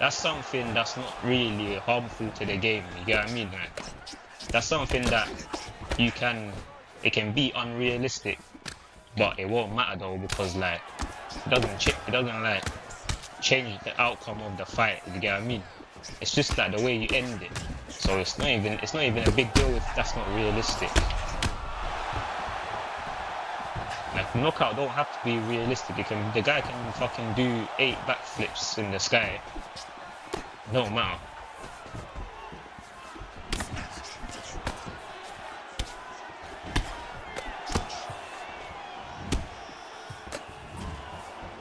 that's something that's not really harmful to the game. You get what I mean? Like that's something that you can it can be unrealistic, but it won't matter though because like it doesn't like change the outcome of the fight. You get what I mean? It's just like the way you end it. So it's not even a big deal if that's not realistic. Like knockout don't have to be realistic. The guy can fucking do 8 backflips in the sky. No matter.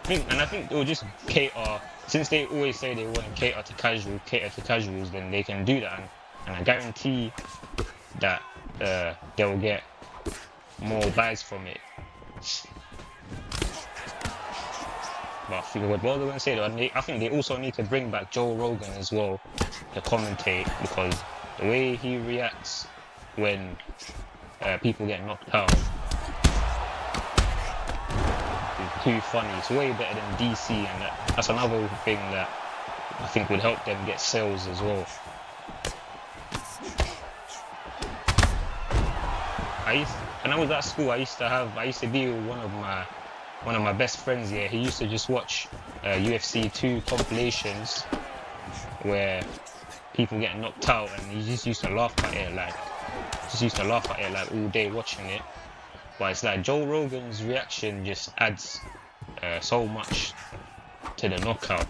I think they'll just cater since they always say they want to cater to casuals, then they can do that, and I guarantee that they'll get more buys from it. But I think what was I going to say though, I think they also need to bring back Joe Rogan as well to commentate because the way he reacts when people get knocked out is too funny. It's way better than DC, and that's another thing that I think would help them get sales as well. When I was at school, I used to be with one of my best friends. Yeah, he used to just watch UFC 2 compilations where people get knocked out, and he just used to laugh at it like all day watching it. But it's like Joe Rogan's reaction just adds so much to the knockout.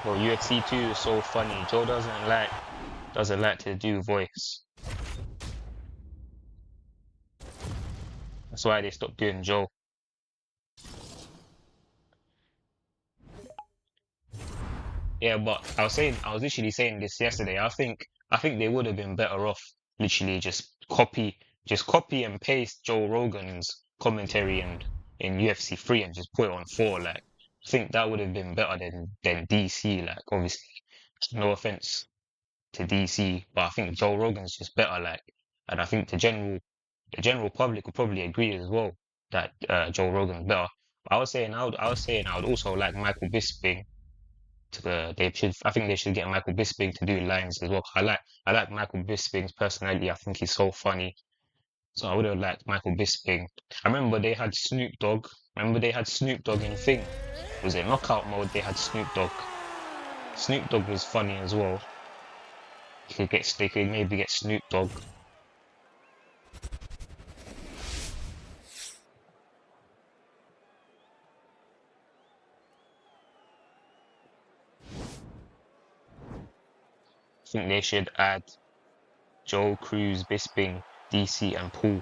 Well, UFC 2 is so funny. Joe doesn't like to do voice. That's why they stopped doing Joe. Yeah, but I was literally saying this yesterday. I think they would have been better off literally just copy and paste Joe Rogan's commentary and in UFC 3 and just put it on 4. Like, I think that would have been better than DC. Like, obviously, no offense to DC, but I think Joe Rogan's just better. Like, and I think the general public would probably agree as well that Joe Rogan's better. But I was saying I would also like Michael Bisping I think they should get Michael Bisping to do lines as well. I like Michael Bisping's personality. I think he's so funny. So I would have liked Michael Bisping. I remember they had Snoop Dogg. Remember they had Snoop Dogg in Thing. Was it Knockout Mode? They had Snoop Dogg. Snoop Dogg was funny as well. They could maybe get Snoop Dogg. I think they should add Joe, Cruz, Bisping, DC, and Paul. You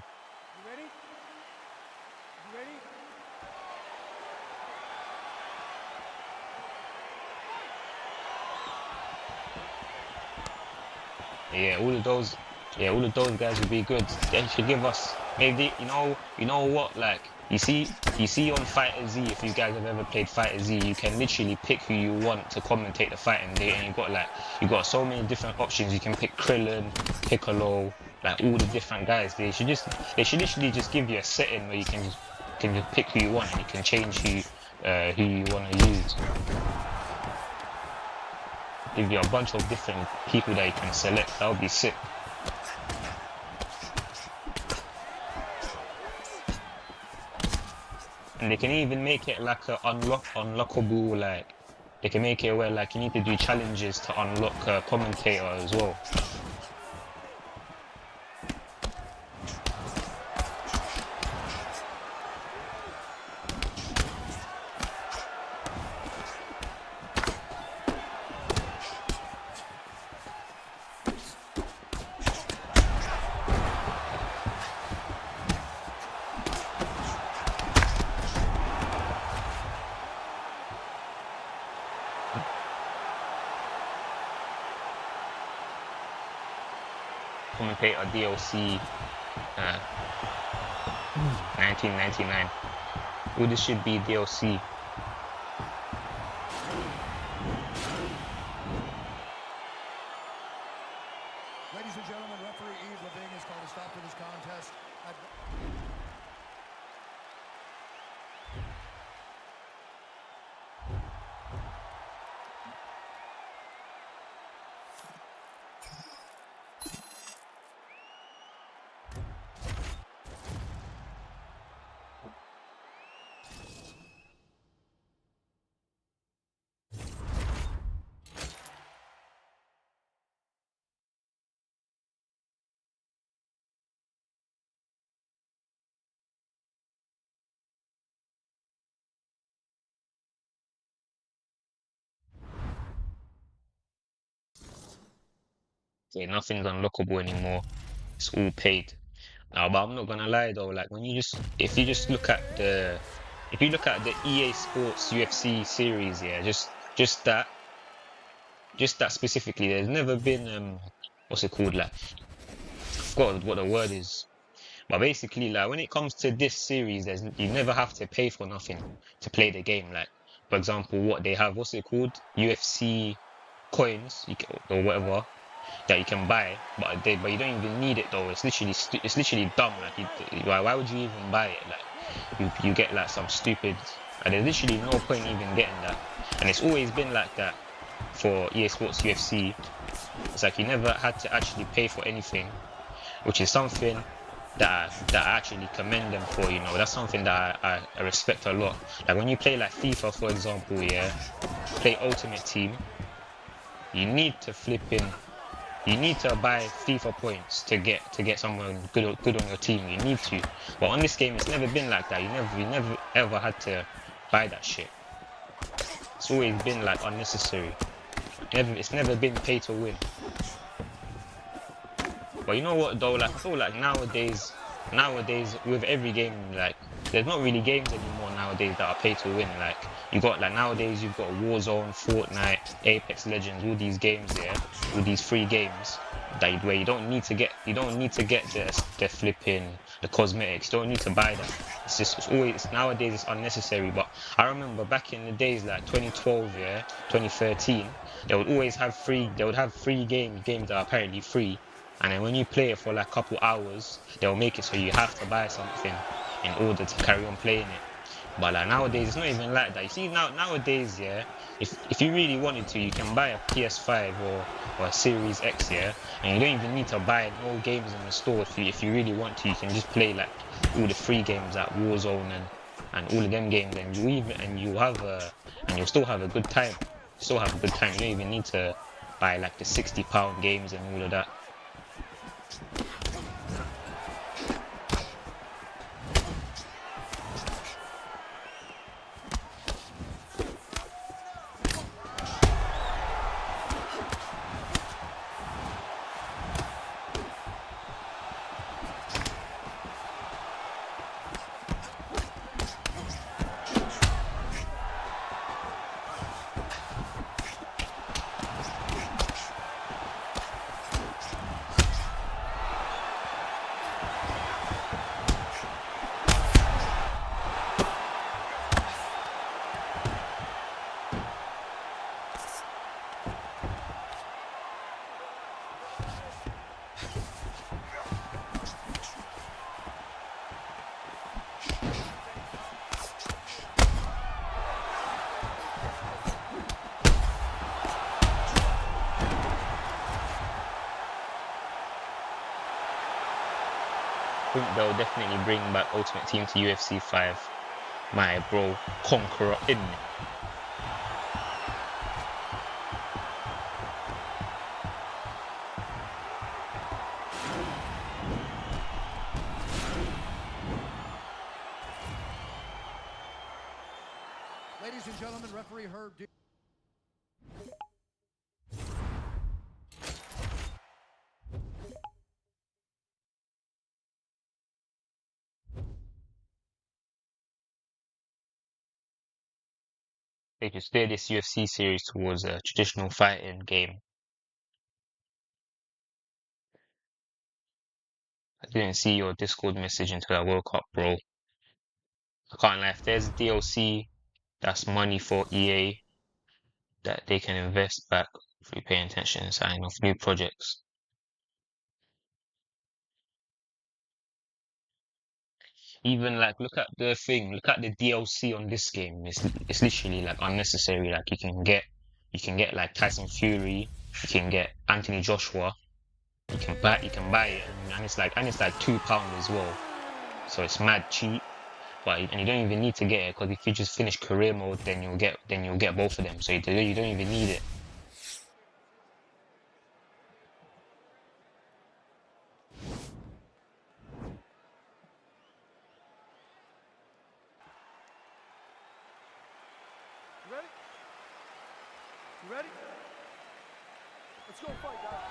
ready? You ready? Yeah, all of those guys would be good. They should give us maybe you know what? Like you see on Fighter Z, if you guys have ever played Fighter Z, you can literally pick who you want to commentate the fight, and you got so many different options. You can pick Krillin, Piccolo, like all the different guys. They should literally just give you a setting where you can just pick who you want, and you can change who you want to use. Give you a bunch of different people that you can select. That would be sick. And they can even make it like a unlockable, like they can make it where like you need to do challenges to unlock a commentator as well. Commentator DLC 1999. All this should be DLC. Ladies and gentlemen, referee Yves Levine has called a stop to this contest. Yeah, nothing's unlockable anymore. It's all paid. Now, but I'm not gonna lie though, like if you just look at the EA Sports UFC series, yeah, just that specifically, there's never been what's it called, like I forgot what the word is. But basically, like when it comes to this series, you never have to pay for nothing to play the game. Like, for example, what they have, what's it called? UFC coins, or whatever, that you can buy, but you don't even need it though. It's literally dumb. Like, why would you even buy it? Like, you get like some stupid, and there's literally no point even getting that. And it's always been like that for EA Sports UFC. It's like you never had to actually pay for anything, which is something that I actually commend them for. You know, that's something that I respect a lot. Like when you play like FIFA, for example, yeah, play Ultimate Team, you need to you need to buy FIFA points to get someone good on your team. You need to. But on this game, it's never been like that. You never ever had to buy that shit. It's always been like unnecessary. It's never been pay to win. But you know what though? Like I feel like nowadays with every game, like there's not really games anymore nowadays that are pay to win. Like you got like nowadays you've got Warzone, Fortnite, Apex Legends, all these games there, all these free games where you don't need to get the flipping the cosmetics. You don't need to buy them. It's always nowadays it's unnecessary. But I remember back in the days like 2012, yeah, 2013, they would have free games that are apparently free. And then when you play it for like a couple hours, they'll make it so you have to buy something in order to carry on playing it. But like nowadays, it's not even like that. You see nowadays, yeah, if you really wanted to, you can buy a PS5 or a Series X, yeah, and you don't even need to buy no games in the store. If you really want to, you can just play like all the free games like Warzone and all of them games, and you'll still have a good time. Still have a good time. You don't even need to buy like the £60 games and all of that. think they'll definitely bring back Ultimate Team to UFC 5. My bro, Conqueror in. Ladies and gentlemen, referee Herb. They could steer this UFC series towards a traditional fighting game. I didn't see your Discord message until I woke up, bro. I can't lie, if there's DLC, that's money for EA that they can invest back through paying attention and signing off new projects. Even like look at the DLC on this game. It's literally like unnecessary. Like you can get like Tyson Fury, you can get Anthony Joshua, you can buy it and it's like £2 as well. So it's mad cheap. And you don't even need to get it because if you just finish career mode, then you'll get both of them. So you don't even need it. You ready? You ready? Let's go fight, guys.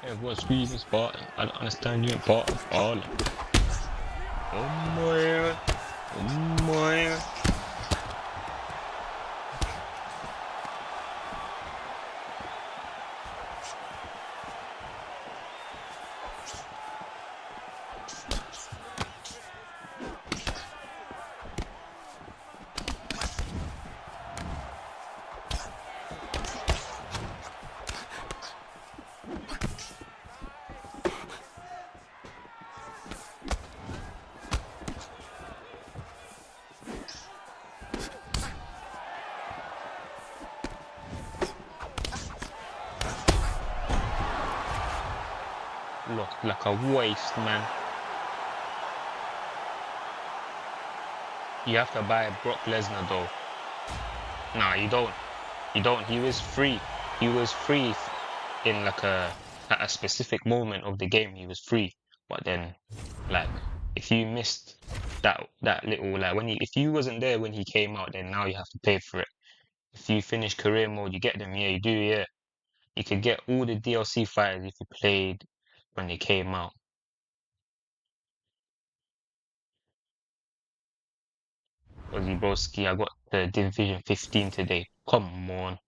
Everyone's screaming Spartan. I don't understand you ain't part of all. Oh my, oh my. Look like a waste, man. You have to buy Brock Lesnar though. Nah, you don't. You don't. He was free. He was free in like at a specific moment of the game. He was free, but then like if you missed that little like if you wasn't there when he came out, then now you have to pay for it. If you finish career mode, you get them. Yeah, you do. Yeah, you could get all the DLC fighters if you played when they came out. Ozzy Broski, I got the Division 15 today. Come on.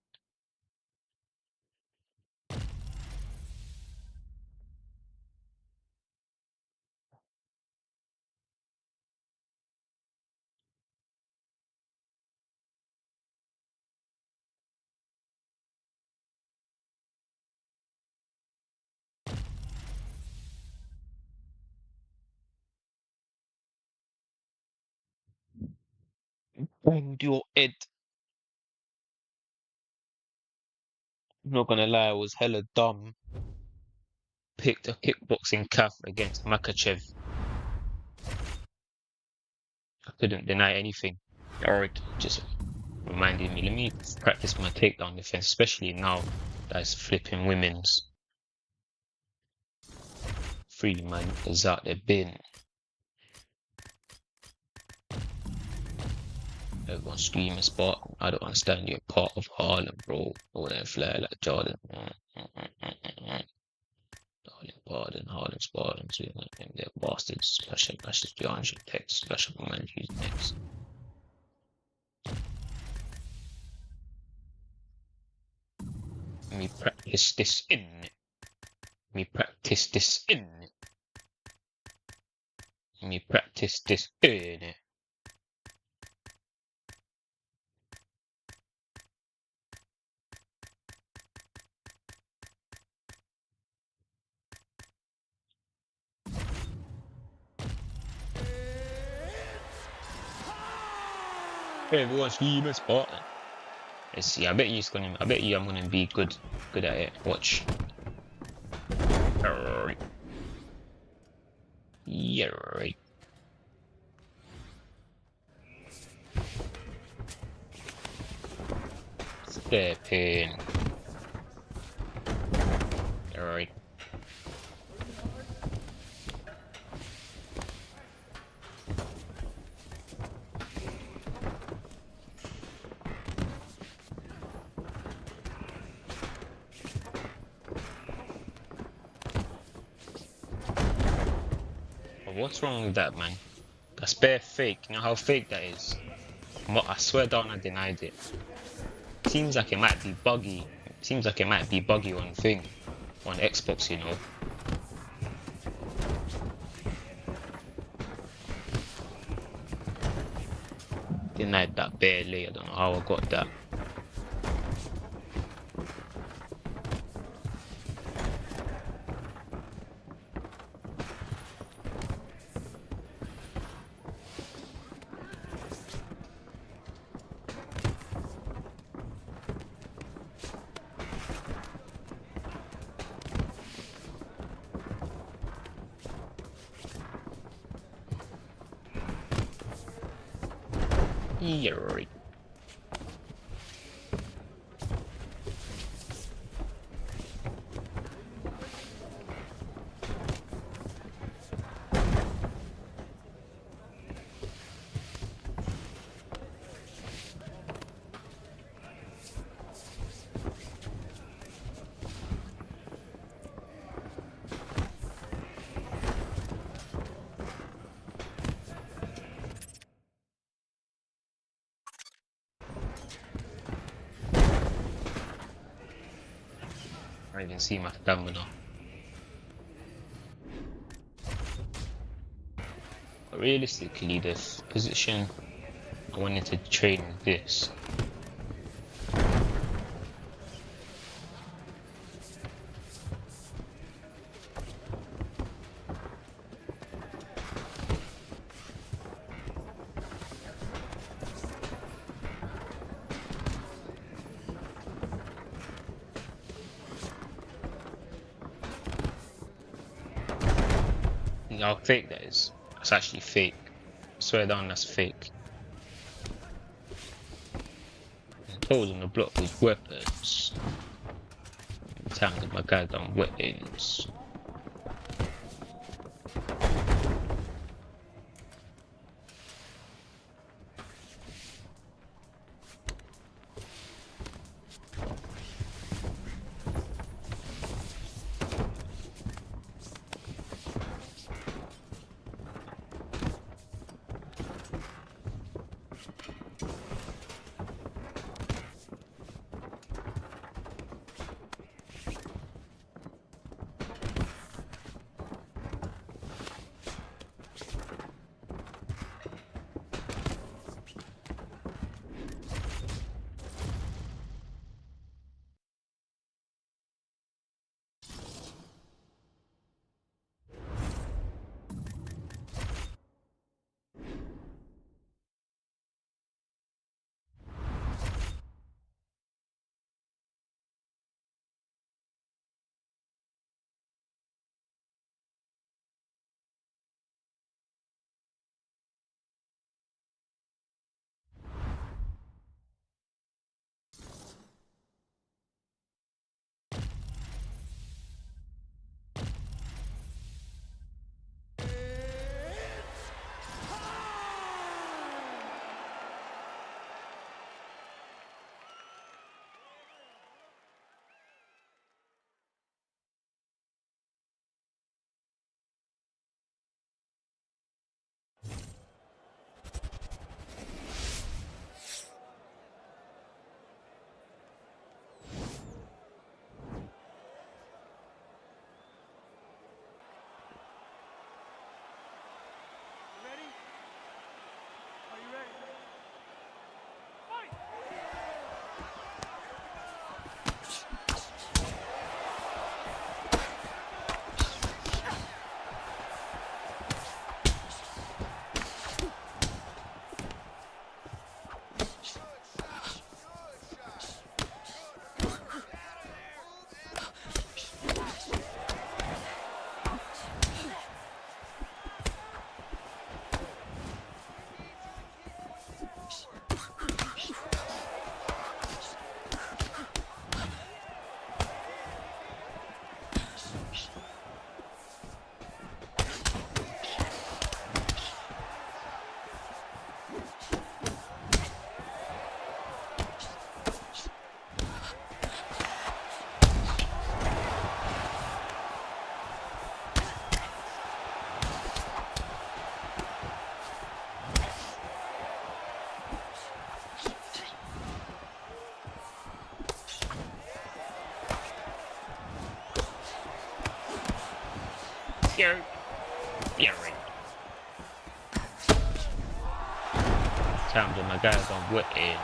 Bend your head. I'm not gonna lie, I was hella dumb. Picked a kickboxing calf against Makachev. I couldn't deny anything. Or just reminded me, let me practice my takedown defense, especially now that it's flipping women's. Free man is out the bin. Everyone screaming spot. I don't understand, you're part of Harlem, bro. All that fly like Jordan. Harlem, Spartan, they're bastards. Slash up, slash 300 text, slash up, man, use next. Me practice this in it. Me practice this in it. Me practice this in it. Everyone's screaming Spartan. Let's see. I bet you I'm gonna be good at it. Watch. Yeah, right. Step in. Alright. What's wrong with that, man? That's bare fake. You know how fake that is? I swear down I denied it. Seems like it might be buggy. Seems like it might be buggy on Xbox, you know. Denied that barely. I don't know how I got that. Yeah, right. I even see my stamina. But realistically, this position I wanted to train with this. How fake that is. That's actually fake. I swear down, that's fake. Toes on the block with weapons. Time that my guy done weapons. Yeah. Yeah, right. Times when my guys on wet ends.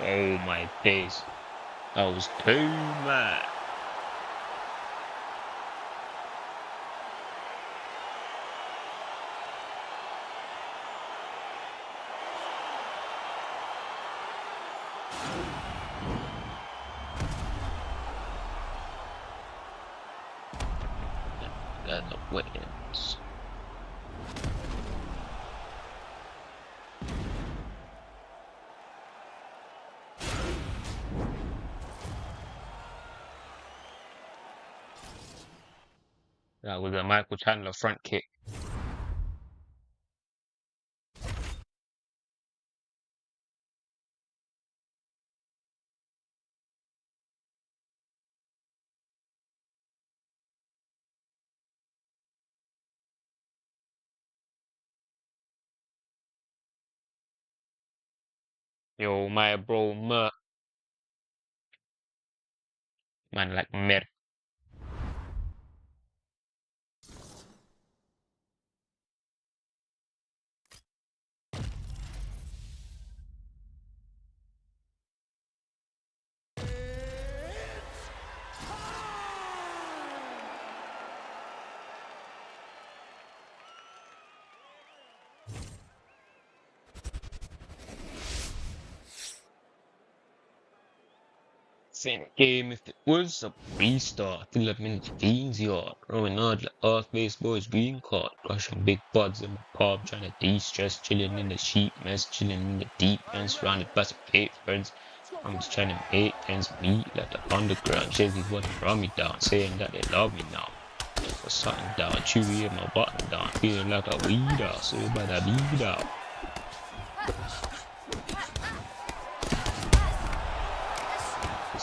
Oh my days. That was too much. Guys on wet ends. That was a Michael Chandler front kick. Yo, my bro, Merc. Man, like Merc. Same game if it was a restart. Till I'm in the Fiends yard. Throwing hard like Earth Baseball's green card. Crushing big buds in my pub. Trying to de-stress. Chilling in the sheep mess. Chilling in the deep end. Surrounded by some fake friends. I'm just trying to make ends meet like the underground. Jay-Z wasn't run me down. Saying that they love me now. Put something down. Chewy in my button down. Feeling like a weed out. So you better beat out.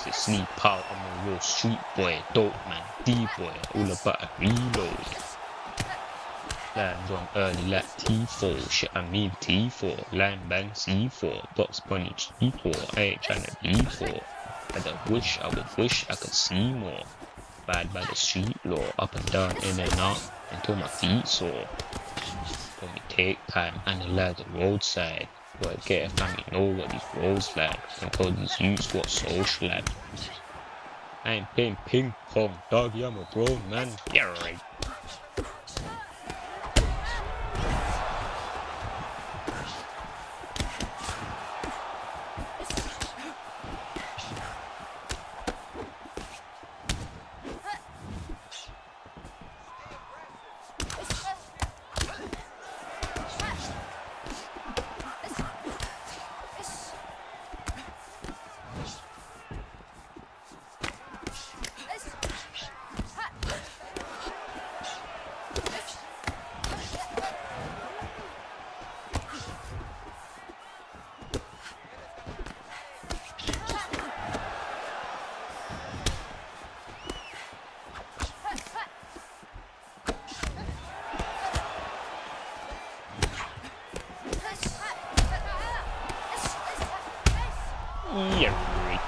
To sneak out, I'm a real street boy, dope man, D-boy, all about a reload. Lands on early like T4, shit I mean T4, line bang C4, box bunny G4, I ain't tryna be 4. I would wish I could see more. Bad by the street law, up and down, in and out, until my feet sore. When we take time, analyze the roadside. What I get if I know what these roads like, and tell these youths what social like. I ain't playing ping pong, doggy, I'm a grown man. Yeah, right. Yeah, right.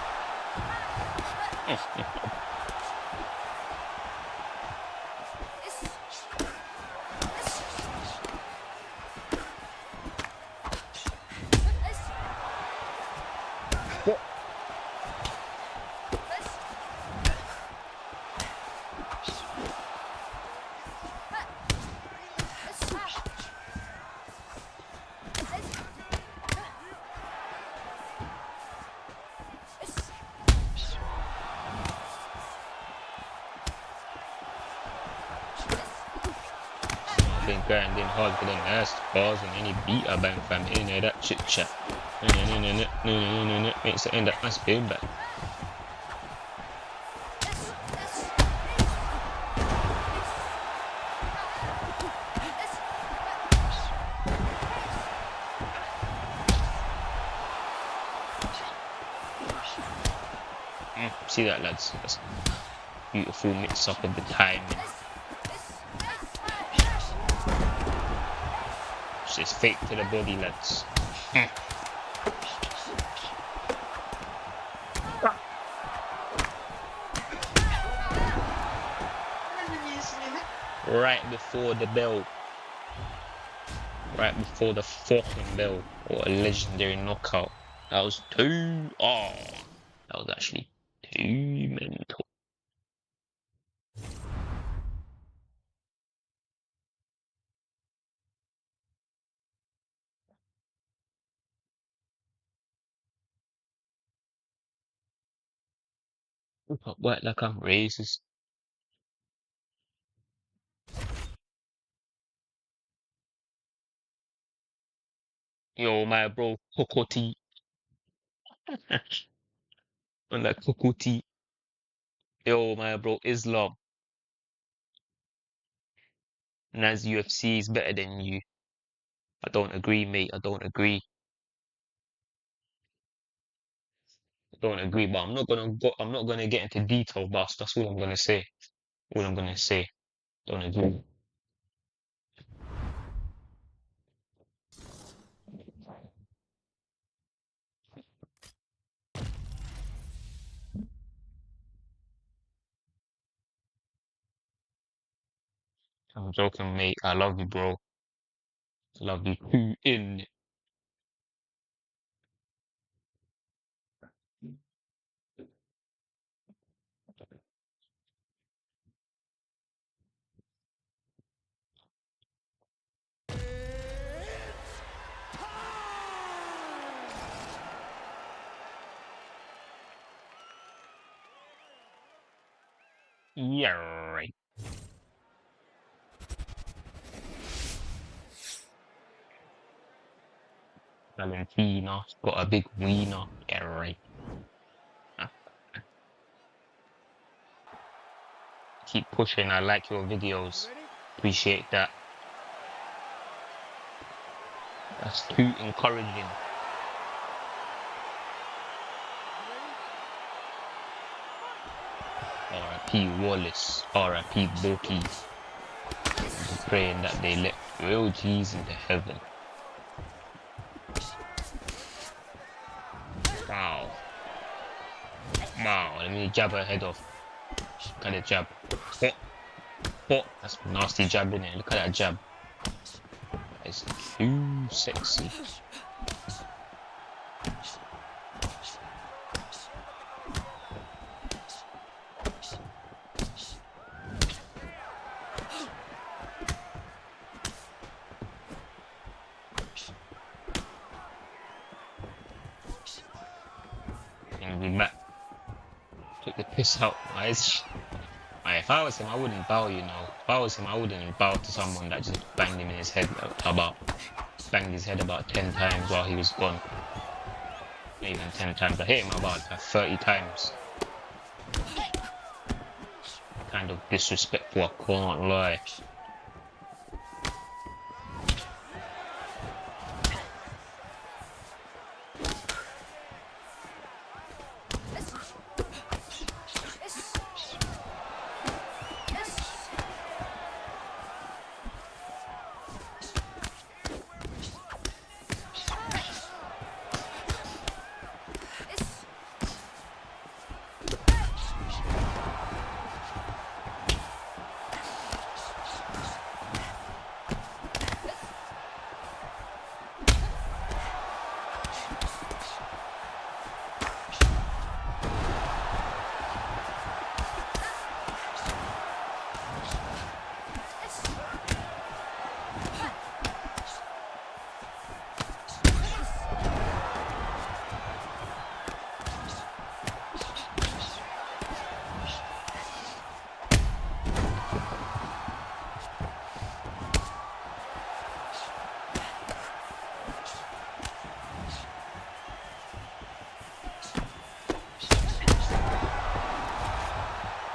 Been grinding hard for the nasty balls and any beat I bang fam in there that chit chat. Makes the end up my spin back. See that, lads? That's beautiful mix up of the timing. It's just fake to the body, lads. right before the bell. Right before the fucking bell. What a legendary knockout. That was too. Oh, that was actually too mental. What, like I'm racist? Yo, my bro, Kokoti. And like Kokoti. Yo, my bro, Islam. Naz UFC is better than you. I don't agree, mate. I don't agree. I don't agree, but I'm not gonna get into detail, boss. That's all I'm gonna say. All I'm gonna say. Don't agree. I'm joking, mate. I love you, bro. I love you too. In. Yeah, right. Valentina got a big wiener. Yeah, right. Ah, keep pushing. I like your videos. Appreciate that. That's too encouraging. R.I.P. Wallace. R.I.P. Bulky. I'm just praying that they let real G's into heaven. Wow. Wow. Let me jab her head off. Look at the jab. What? What? That's a nasty jab in it. Look at that jab. That is too sexy. And we back. Took the piss out. If I was him, I wouldn't bow, you know. If I was him, I wouldn't bow to someone that just banged him in his head banged his head about 10 times while he was gone. Not even 10 times. I hit him about 30 times. Kind of disrespectful, I can't lie.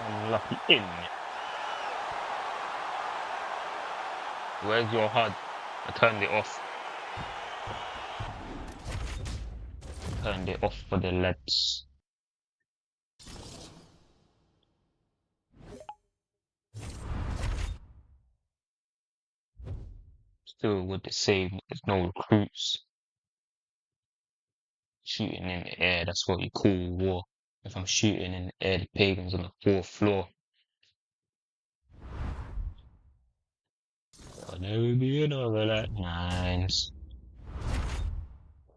Unlucky in. Where's your HUD? I turned it off. Turned it off for the lads. Still with the same, there's no recruits. Shooting in the air, that's what we call war. If I'm shooting in the air, the pagan's on the fourth floor. I'll never be another like nines.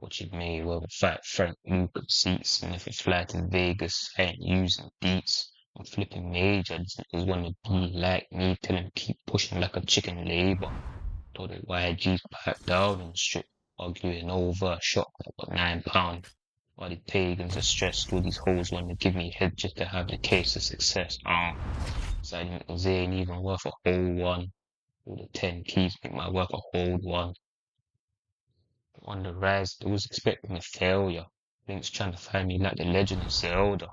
Watching me well fight Frank Luke seats, and if it's flat in Vegas, I ain't using beats. I'm flipping major, these niggas wanna be like me, tell them keep pushing like a chicken labor. Told the YG's back down and strip, arguing over a shot that got £9. While the pagans are stressed, all these hoes want to give me head just to have the case of success. So they ain't even worth a whole one. All the 10 keys make my work a whole one. On the rise, they was expecting a failure. Link's trying to find me like the legend of Zelda.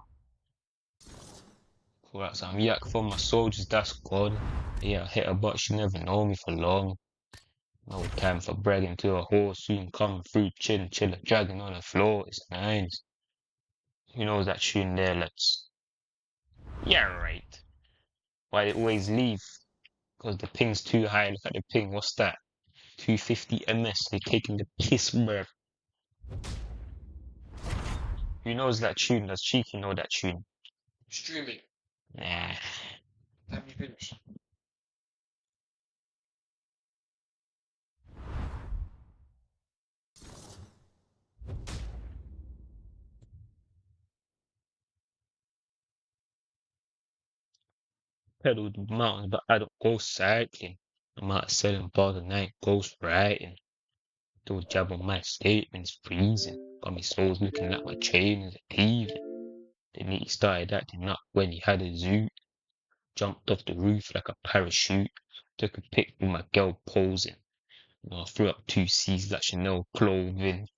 Pull out some yak for my soldiers, that's gone. Yeah, I hit her but she never know me for long. No time for bragging to a horse, soon coming through, chiller, dragging on the floor, it's nines. Who knows that tune there, let's... Yeah, right. Why they always leave? Because the ping's too high, look at the ping, what's that? 250 ms, they taking the piss, bruv. Who knows that tune? Does Cheeky know that tune? Streaming. Nah. Have you finished? Pedal the mountains, but I don't go cycling. I'm out selling bars and I ain't ghost writing. Do a jab on my statements, freezing. Got me souls looking like my chain is teething. Then he started acting up when he had a zoo. Jumped off the roof like a parachute. Took a pic with my girl posing. I threw up 2 C's like Chanel clothing.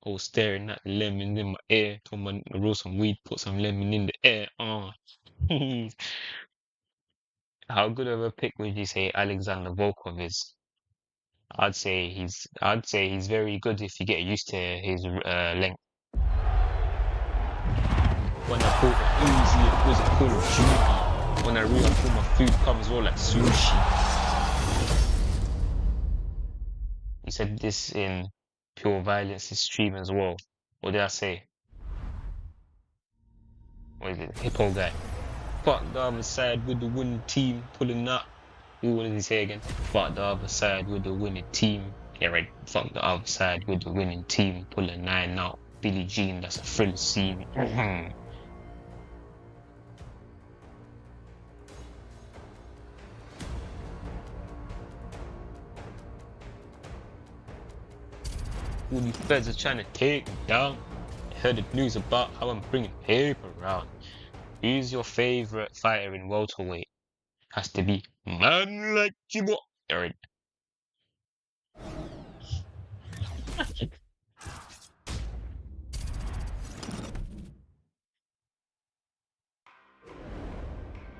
I was staring at the lemon in my ear. Told my nigga roll some weed, put some lemon in the air. How good of a pick would you say Alexander Volkov is? I'd say he's very good if you get used to his length. When I bought the Ozzy, it was a Call of Duty. When I re-up all my food comes all like sushi. He said this in Pure Violence's stream as well. What did I say? What is it? Hippo guy. Fuck the other side with the winning team, pulling up. What did he say again? Fuck the other side with the winning team. Yeah, right. Fuck the other side with the winning team, pulling 9 out. Billie Jean, that's a thrill scene. All these feds are trying to take me down. I heard the news about how I'm bringing paper around. Who's your favorite fighter in welterweight? Has to be man like Jibo. Alright.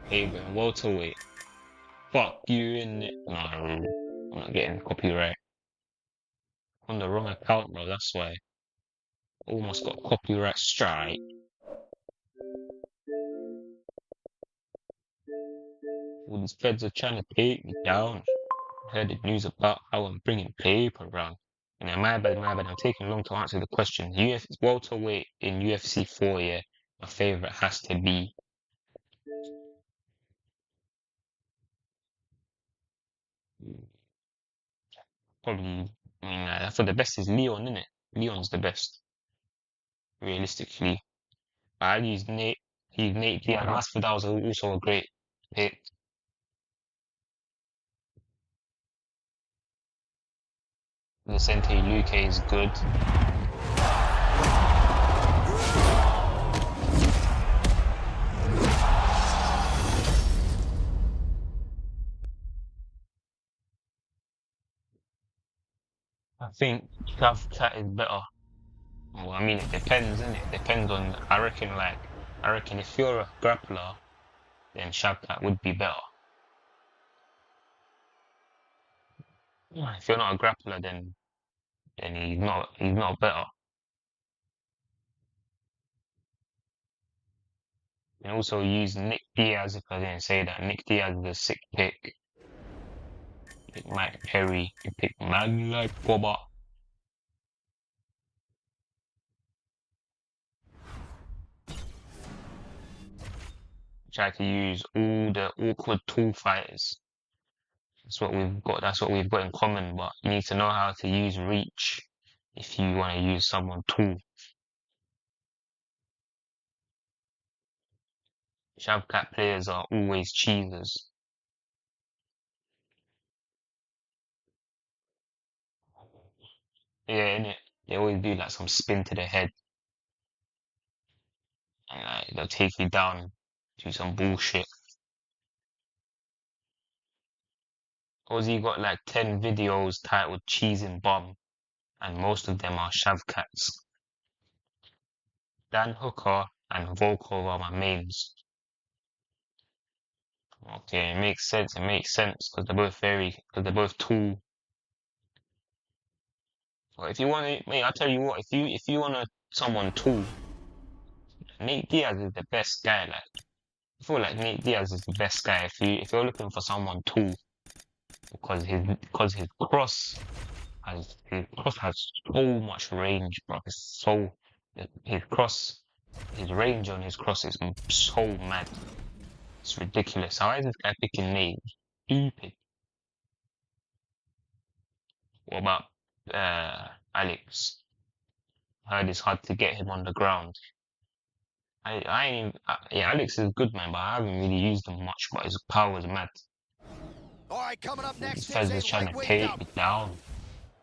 Favorite in welterweight. Fuck you in it. No, I'm not getting copyright. On the wrong account, bro. That's why. Almost got copyright strike. All these feds are trying to take me down. Heard the news about how I'm bringing paper around. And then my bad. I'm taking long to answer the question. Welterweight in UFC 4, yeah. My favorite has to be probably. For the best is Leon, innit? Leon's the best, realistically. I use Nate. He's Nate Diaz. Masvidal was also a great pick. Vicente Luque is good. I think Shavkat is better. Well, I mean, it depends, innit? It depends on. I reckon if you're a grappler, then Shavkat would be better. If you're not a grappler, then he's not better. You can also use Nick Diaz if I didn't say that. Nick Diaz is a sick pick. Pick Mike Perry. You pick man like Boba. Try to use all the awkward tool fighters. That's what we've got. That's what we've got in common. But you need to know how to use reach if you want to use someone tall. Shavkat players are always cheesers. Yeah, innit? They always do like some spin to the head, and like they'll take you down, do some bullshit. Ozzy got like 10 videos titled Cheesing Bum, and most of them are Shavkats. Dan Hooker and Volkov are my mains. Okay, it makes sense. It makes sense because they're both tall. But if you want to, mate, I tell you what, if you want someone tall, Nate Diaz is the best guy. Like, I feel like Nate Diaz is the best guy if you're looking for someone tall, because his cross has so much range, bro. It's so his cross, his range on his cross is so mad. It's ridiculous. How is this guy picking Nate? Stupid. What about Alex? I heard it's hard to get him on the ground. Yeah, Alex is good, man, but I haven't really used him much. But his power is mad. All right, coming up next Fez is was a trying to lightweight take bout. me down.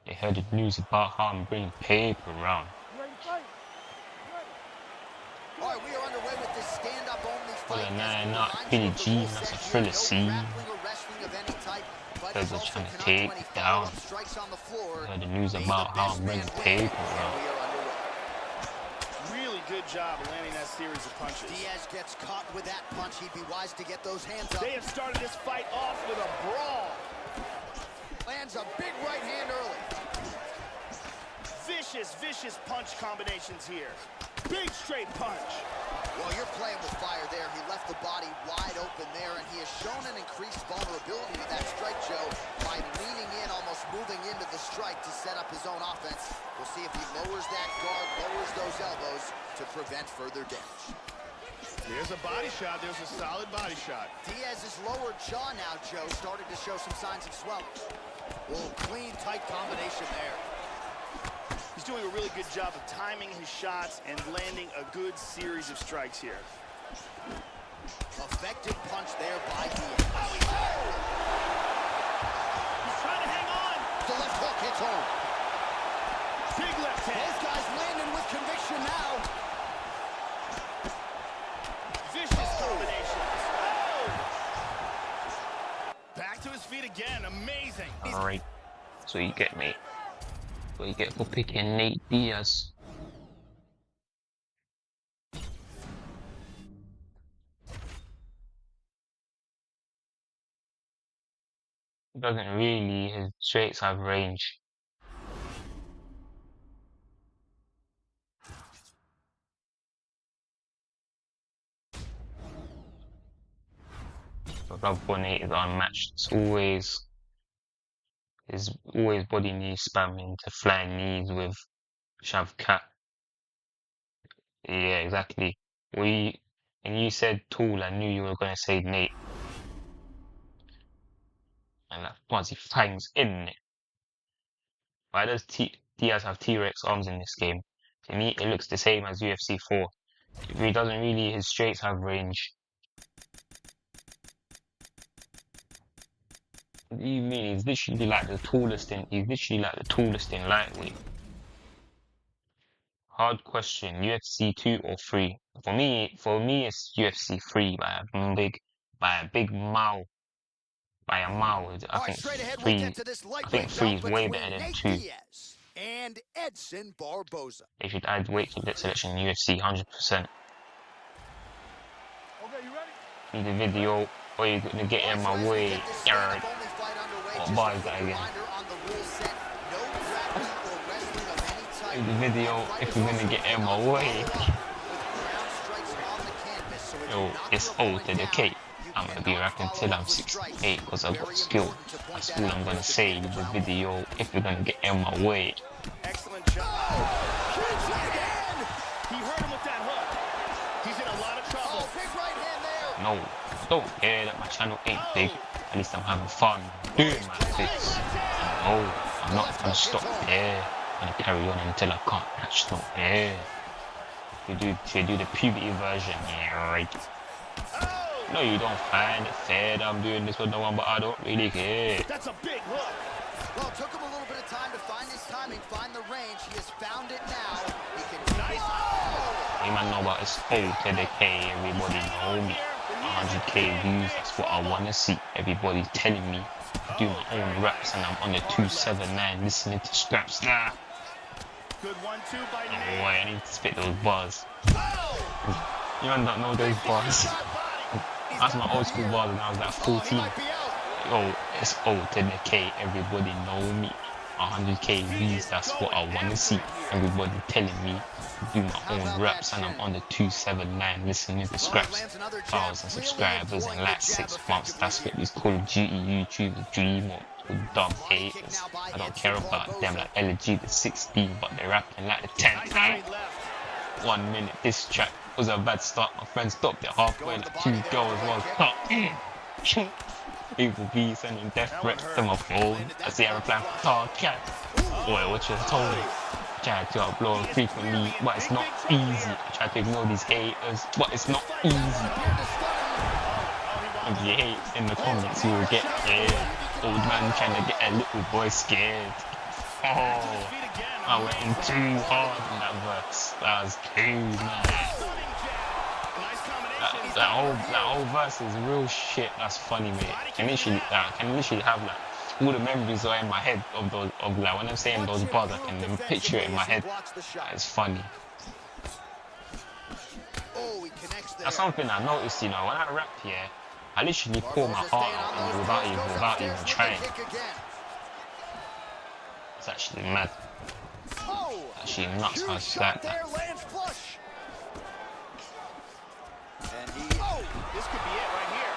They heard the news about how I'm bringing paper around. All right, we are underway with this stand-up only fight. Not Billy G, that's a thriller scene. Fez was trying to take me down. They heard the news about how I'm bringing paper around. Really good job of landing that series of punches. Diaz gets caught with that punch. He'd be wise to get those hands up. They have started this fight off with a brawl. Lands a big right hand early. Vicious punch combinations here. Big straight punch. Well, you're playing with fire there. He left the body wide open there, and he has shown an increased vulnerability to that strike, Joe, by leaning in, almost moving into the strike to set up his own offense. We'll see if he lowers that guard, lowers those elbows to prevent further damage. There's a body shot. There's a solid body shot. Diaz's lower jaw now, Joe, started to show some signs of swelling. Oh, clean, tight combination there. He's doing a really good job of timing his shots and landing a good series of strikes here. Effective punch there by Diaz. Oh, he's trying to hang on. The left hook hits home. Big left hand. Both guys landing with conviction now. Vicious combinations. Oh! Back to his feet again. Amazing. Alright, so you get me. So you get for picking Nate Diaz. Doesn't really, his straights have range. But Bloodborne Nate is unmatched. There's always body knee spamming to flying knees with Shavkat. Yeah, exactly. And you said tall, I knew you were gonna say Nate. And that fuzzy fangs in it. Why does Diaz have T-Rex arms in this game? To me, it looks the same as UFC 4. He doesn't really, his straights have range. What do you mean? He's literally like the tallest in lightweight. Hard question, UFC 2 or 3? For me it's UFC 3 by a big mile. By a mile. I think 3 is way better than 2. Diaz and Edson Barboza. They should add weight to that selection in UFC 100%. Okay, you ready? Need a video, or you're gonna get in my way. What bar is that again? Need the video if you're gonna get in my way. Yo, it's O to the K. I'm gonna be rapping till I'm 68 because I've got skill. That's all I'm gonna say with the video if you're gonna get in my way. Excellent job. He hurt him with that hook. He's in a lot of trouble. Big right hand there. No, don't care that my channel ain't big. At least I'm having fun doing my bits. Oh, I'm not gonna stop there. I'm gonna carry on until I can't catch no there. Should we do the puberty version? Yeah, right. No, you don't find it fair that I'm doing this with no one, but I don't really care. That's a big hook. Well, it took him a little bit of time to find his timing, find the range. He has found it now. He can... Nice. You man know about it's full to the K, everybody know me. 100k views, that's what I wanna see. Everybody telling me to do my own raps and I'm on the 279 listening to scraps now. Good 1-2 by Oh boy, I need to spit those bars. You man don't know those bars. That's my old school bars when I was like 14. Yo, it's O to the K, everybody know me. 100k views, that's what I wanna see. Everybody telling me to do my own raps and I'm on the 279 listening to scraps. 1,000 subscribers in like 6 months. That's what these Call of Duty YouTubers dream of. Dumb haters. I don't care about them like LG the 16, but they're rapping like the 10. 1 minute, this track was a bad start. My friend stopped it halfway like 2 girls was cut. People be sending death threats to my phone. I see I reply for cat. Boy, what you told me? Try to upload frequently, but it's not easy. I try to ignore these haters, but it's not easy. If you hate in the comments, you will get scared. Old man trying to get a little boy scared. Oh, I went in too hard in that verse. That was too mad. That whole verse is real shit. That's funny, mate. Can literally have like all the memories are in my head of like when I'm saying those bars, I can then picture it in my head. It's funny. That's something I noticed, you know, when I rap here, I literally pour my heart out without even trying. It's actually mad. Actually nuts how it's like that. This could be it right here.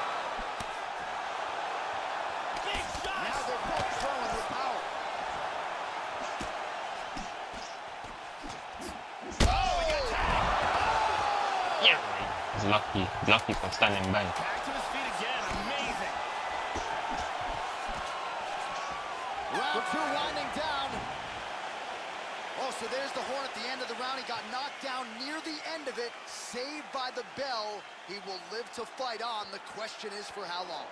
Big shot. Now they're both throwing with power. Oh, he got tagged. Yeah. He's lucky for standing back. Back to his feet again. Amazing. Round 2 winding down. Oh, so there's the horn at the end of the round. He got knocked down near the end of it. Saved by the bell. He will live to fight on. The question is for how long.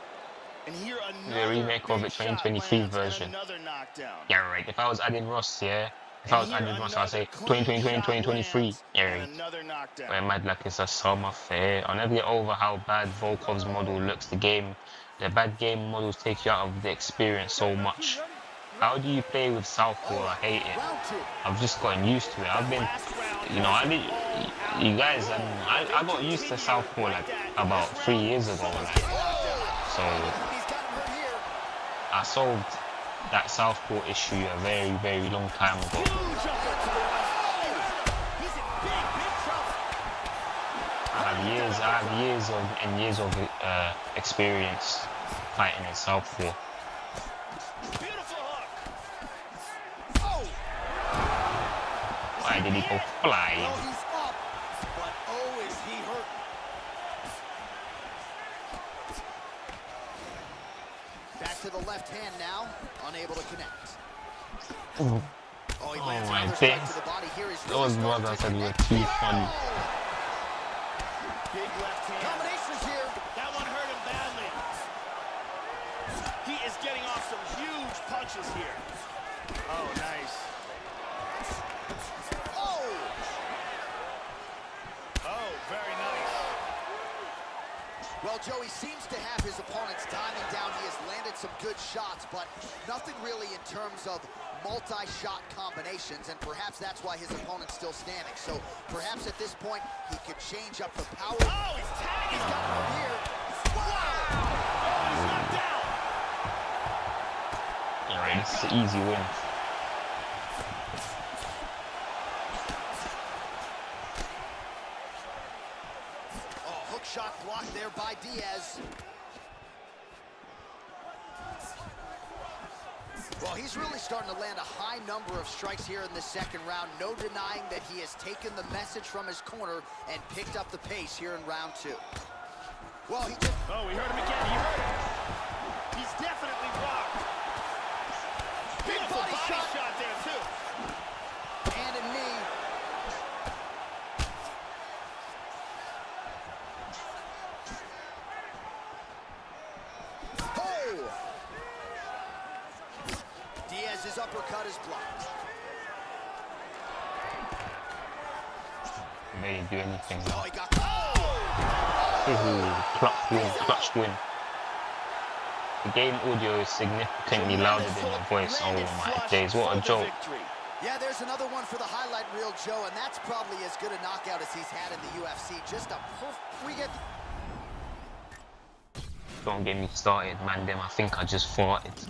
And here The remake of the 2023 version. Another knockdown. Yeah, right. If I was adding Ross, yeah. If I was adding Ross, I'd say 2023. Yeah, right. Another knockdown. We're mad like it's a summer fair. I'll never get over how bad Volkov's model looks. The bad game models take you out of the experience so much. How do you play with southpaw? I hate it. I've just gotten used to it. I've been, you know, you guys, I got used to southpaw like about 3 years ago. Like, so I solved that southpaw issue a very, very long time ago. I have years of experience fighting in southpaw. Why did he go flying? He's up, but oh, is he hurt. Back to the left hand now, unable to connect. Oh, he lands another strike to the body here. He's really Those brothers said were too funny. Big left hand. Combinations here. That one hurt him badly. He is getting off some huge punches here. Oh, nice. Oh, very nice. Well, Joey seems to have his opponent's timing down. He has landed some good shots, but nothing really in terms of multi-shot combinations, and perhaps that's why his opponent's still standing. So perhaps at this point, he could change up the power. Oh, he's tagged. He's got him here. Wow! Oh, he's knocked down. Yeah, right. This is an easy win. Shot blocked there by Diaz. Well, he's really starting to land a high number of strikes here in the second round. No denying that he has taken the message from his corner and picked up the pace here in round 2. Well, he just... Oh, we heard him again. He hurt him. He He's definitely rocked. Big Beautiful body shot. there, too. And a knee. Oh! Diaz's uppercut is blocked. May do anything Oh, now. he got... Oh! Ooh, clutch win. The game audio is significantly louder than your voice. Oh my days, what a joke. Yeah, there's another one for the highlight reel, Joe, and that's probably as good a knockout as he's had in the UFC. Just a we get... Don't get me started, man. Them, I think I just farted.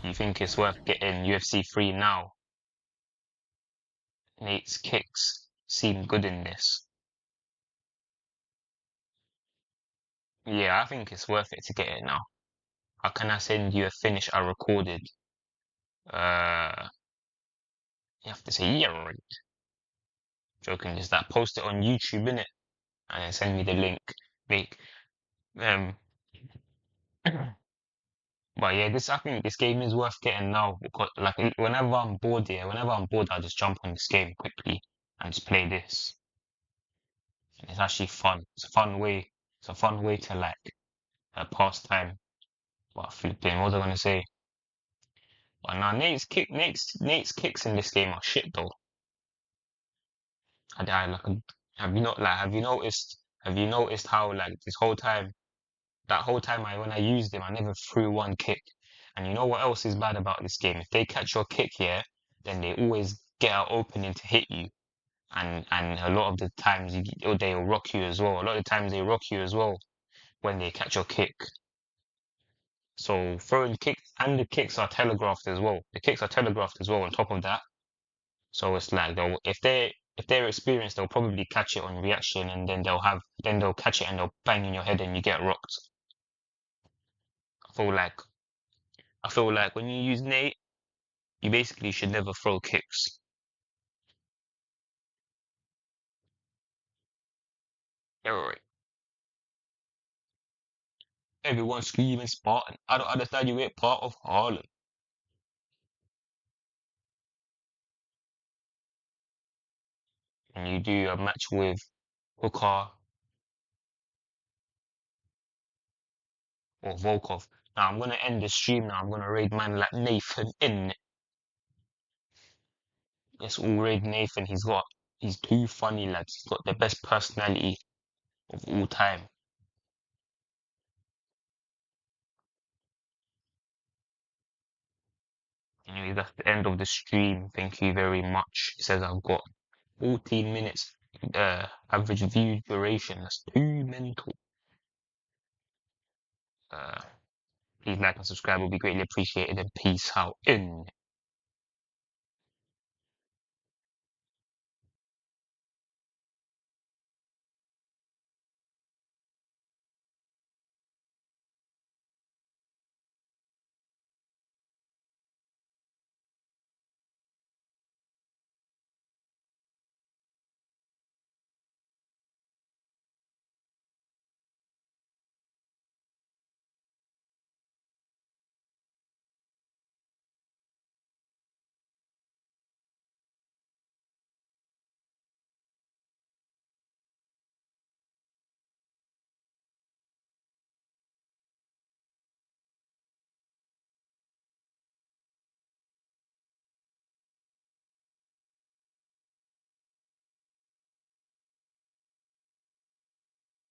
Do you think it's worth getting UFC 3 now? Nate's kicks seem good in this. Yeah, I think it's worth it to get it now. How can I send you a finish I recorded? You have to say, yeah, right. Joking, is that post it on YouTube, innit? And then send me the link. Make, um, but yeah, I think this game is worth getting now because, like, whenever I'm bored, I just jump on this game quickly and just play this. And it's actually fun. It's a fun way. It's a fun way to like pass time. But flipping, what was I gonna say? But now Nate's kicks in this game are shit though. I like, have you noticed how like this whole time, that whole time when I used him, I never threw one kick. And you know what else is bad about this game? If they catch your kick here, then they always get an opening to hit you. And a lot of the times they'll rock you as well. A lot of the times they rock you as well when they catch your kick. So throwing kicks and the kicks are telegraphed as well. The kicks are telegraphed as well on top of that. So it's like if they're experienced, they'll probably catch it on reaction, and then they'll catch it and they'll bang in your head and you get rocked. I feel like I feel like when you use Nate, you basically should never throw kicks. Yeah, right. Everyone screaming Spartan. I don't understand you ain't part of Harlem. And you do a match with Hooker or Volkov. Now I'm gonna end the stream now. I'm gonna raid man like Nathan in. Let's all raid Nathan. He's too funny, lads. He's got the best personality of all time. Anyway, that's the end of the stream. Thank you very much. It says I've got 14 minutes average view duration. That's too mental. Please like and subscribe. Will be greatly appreciated. And peace out. In.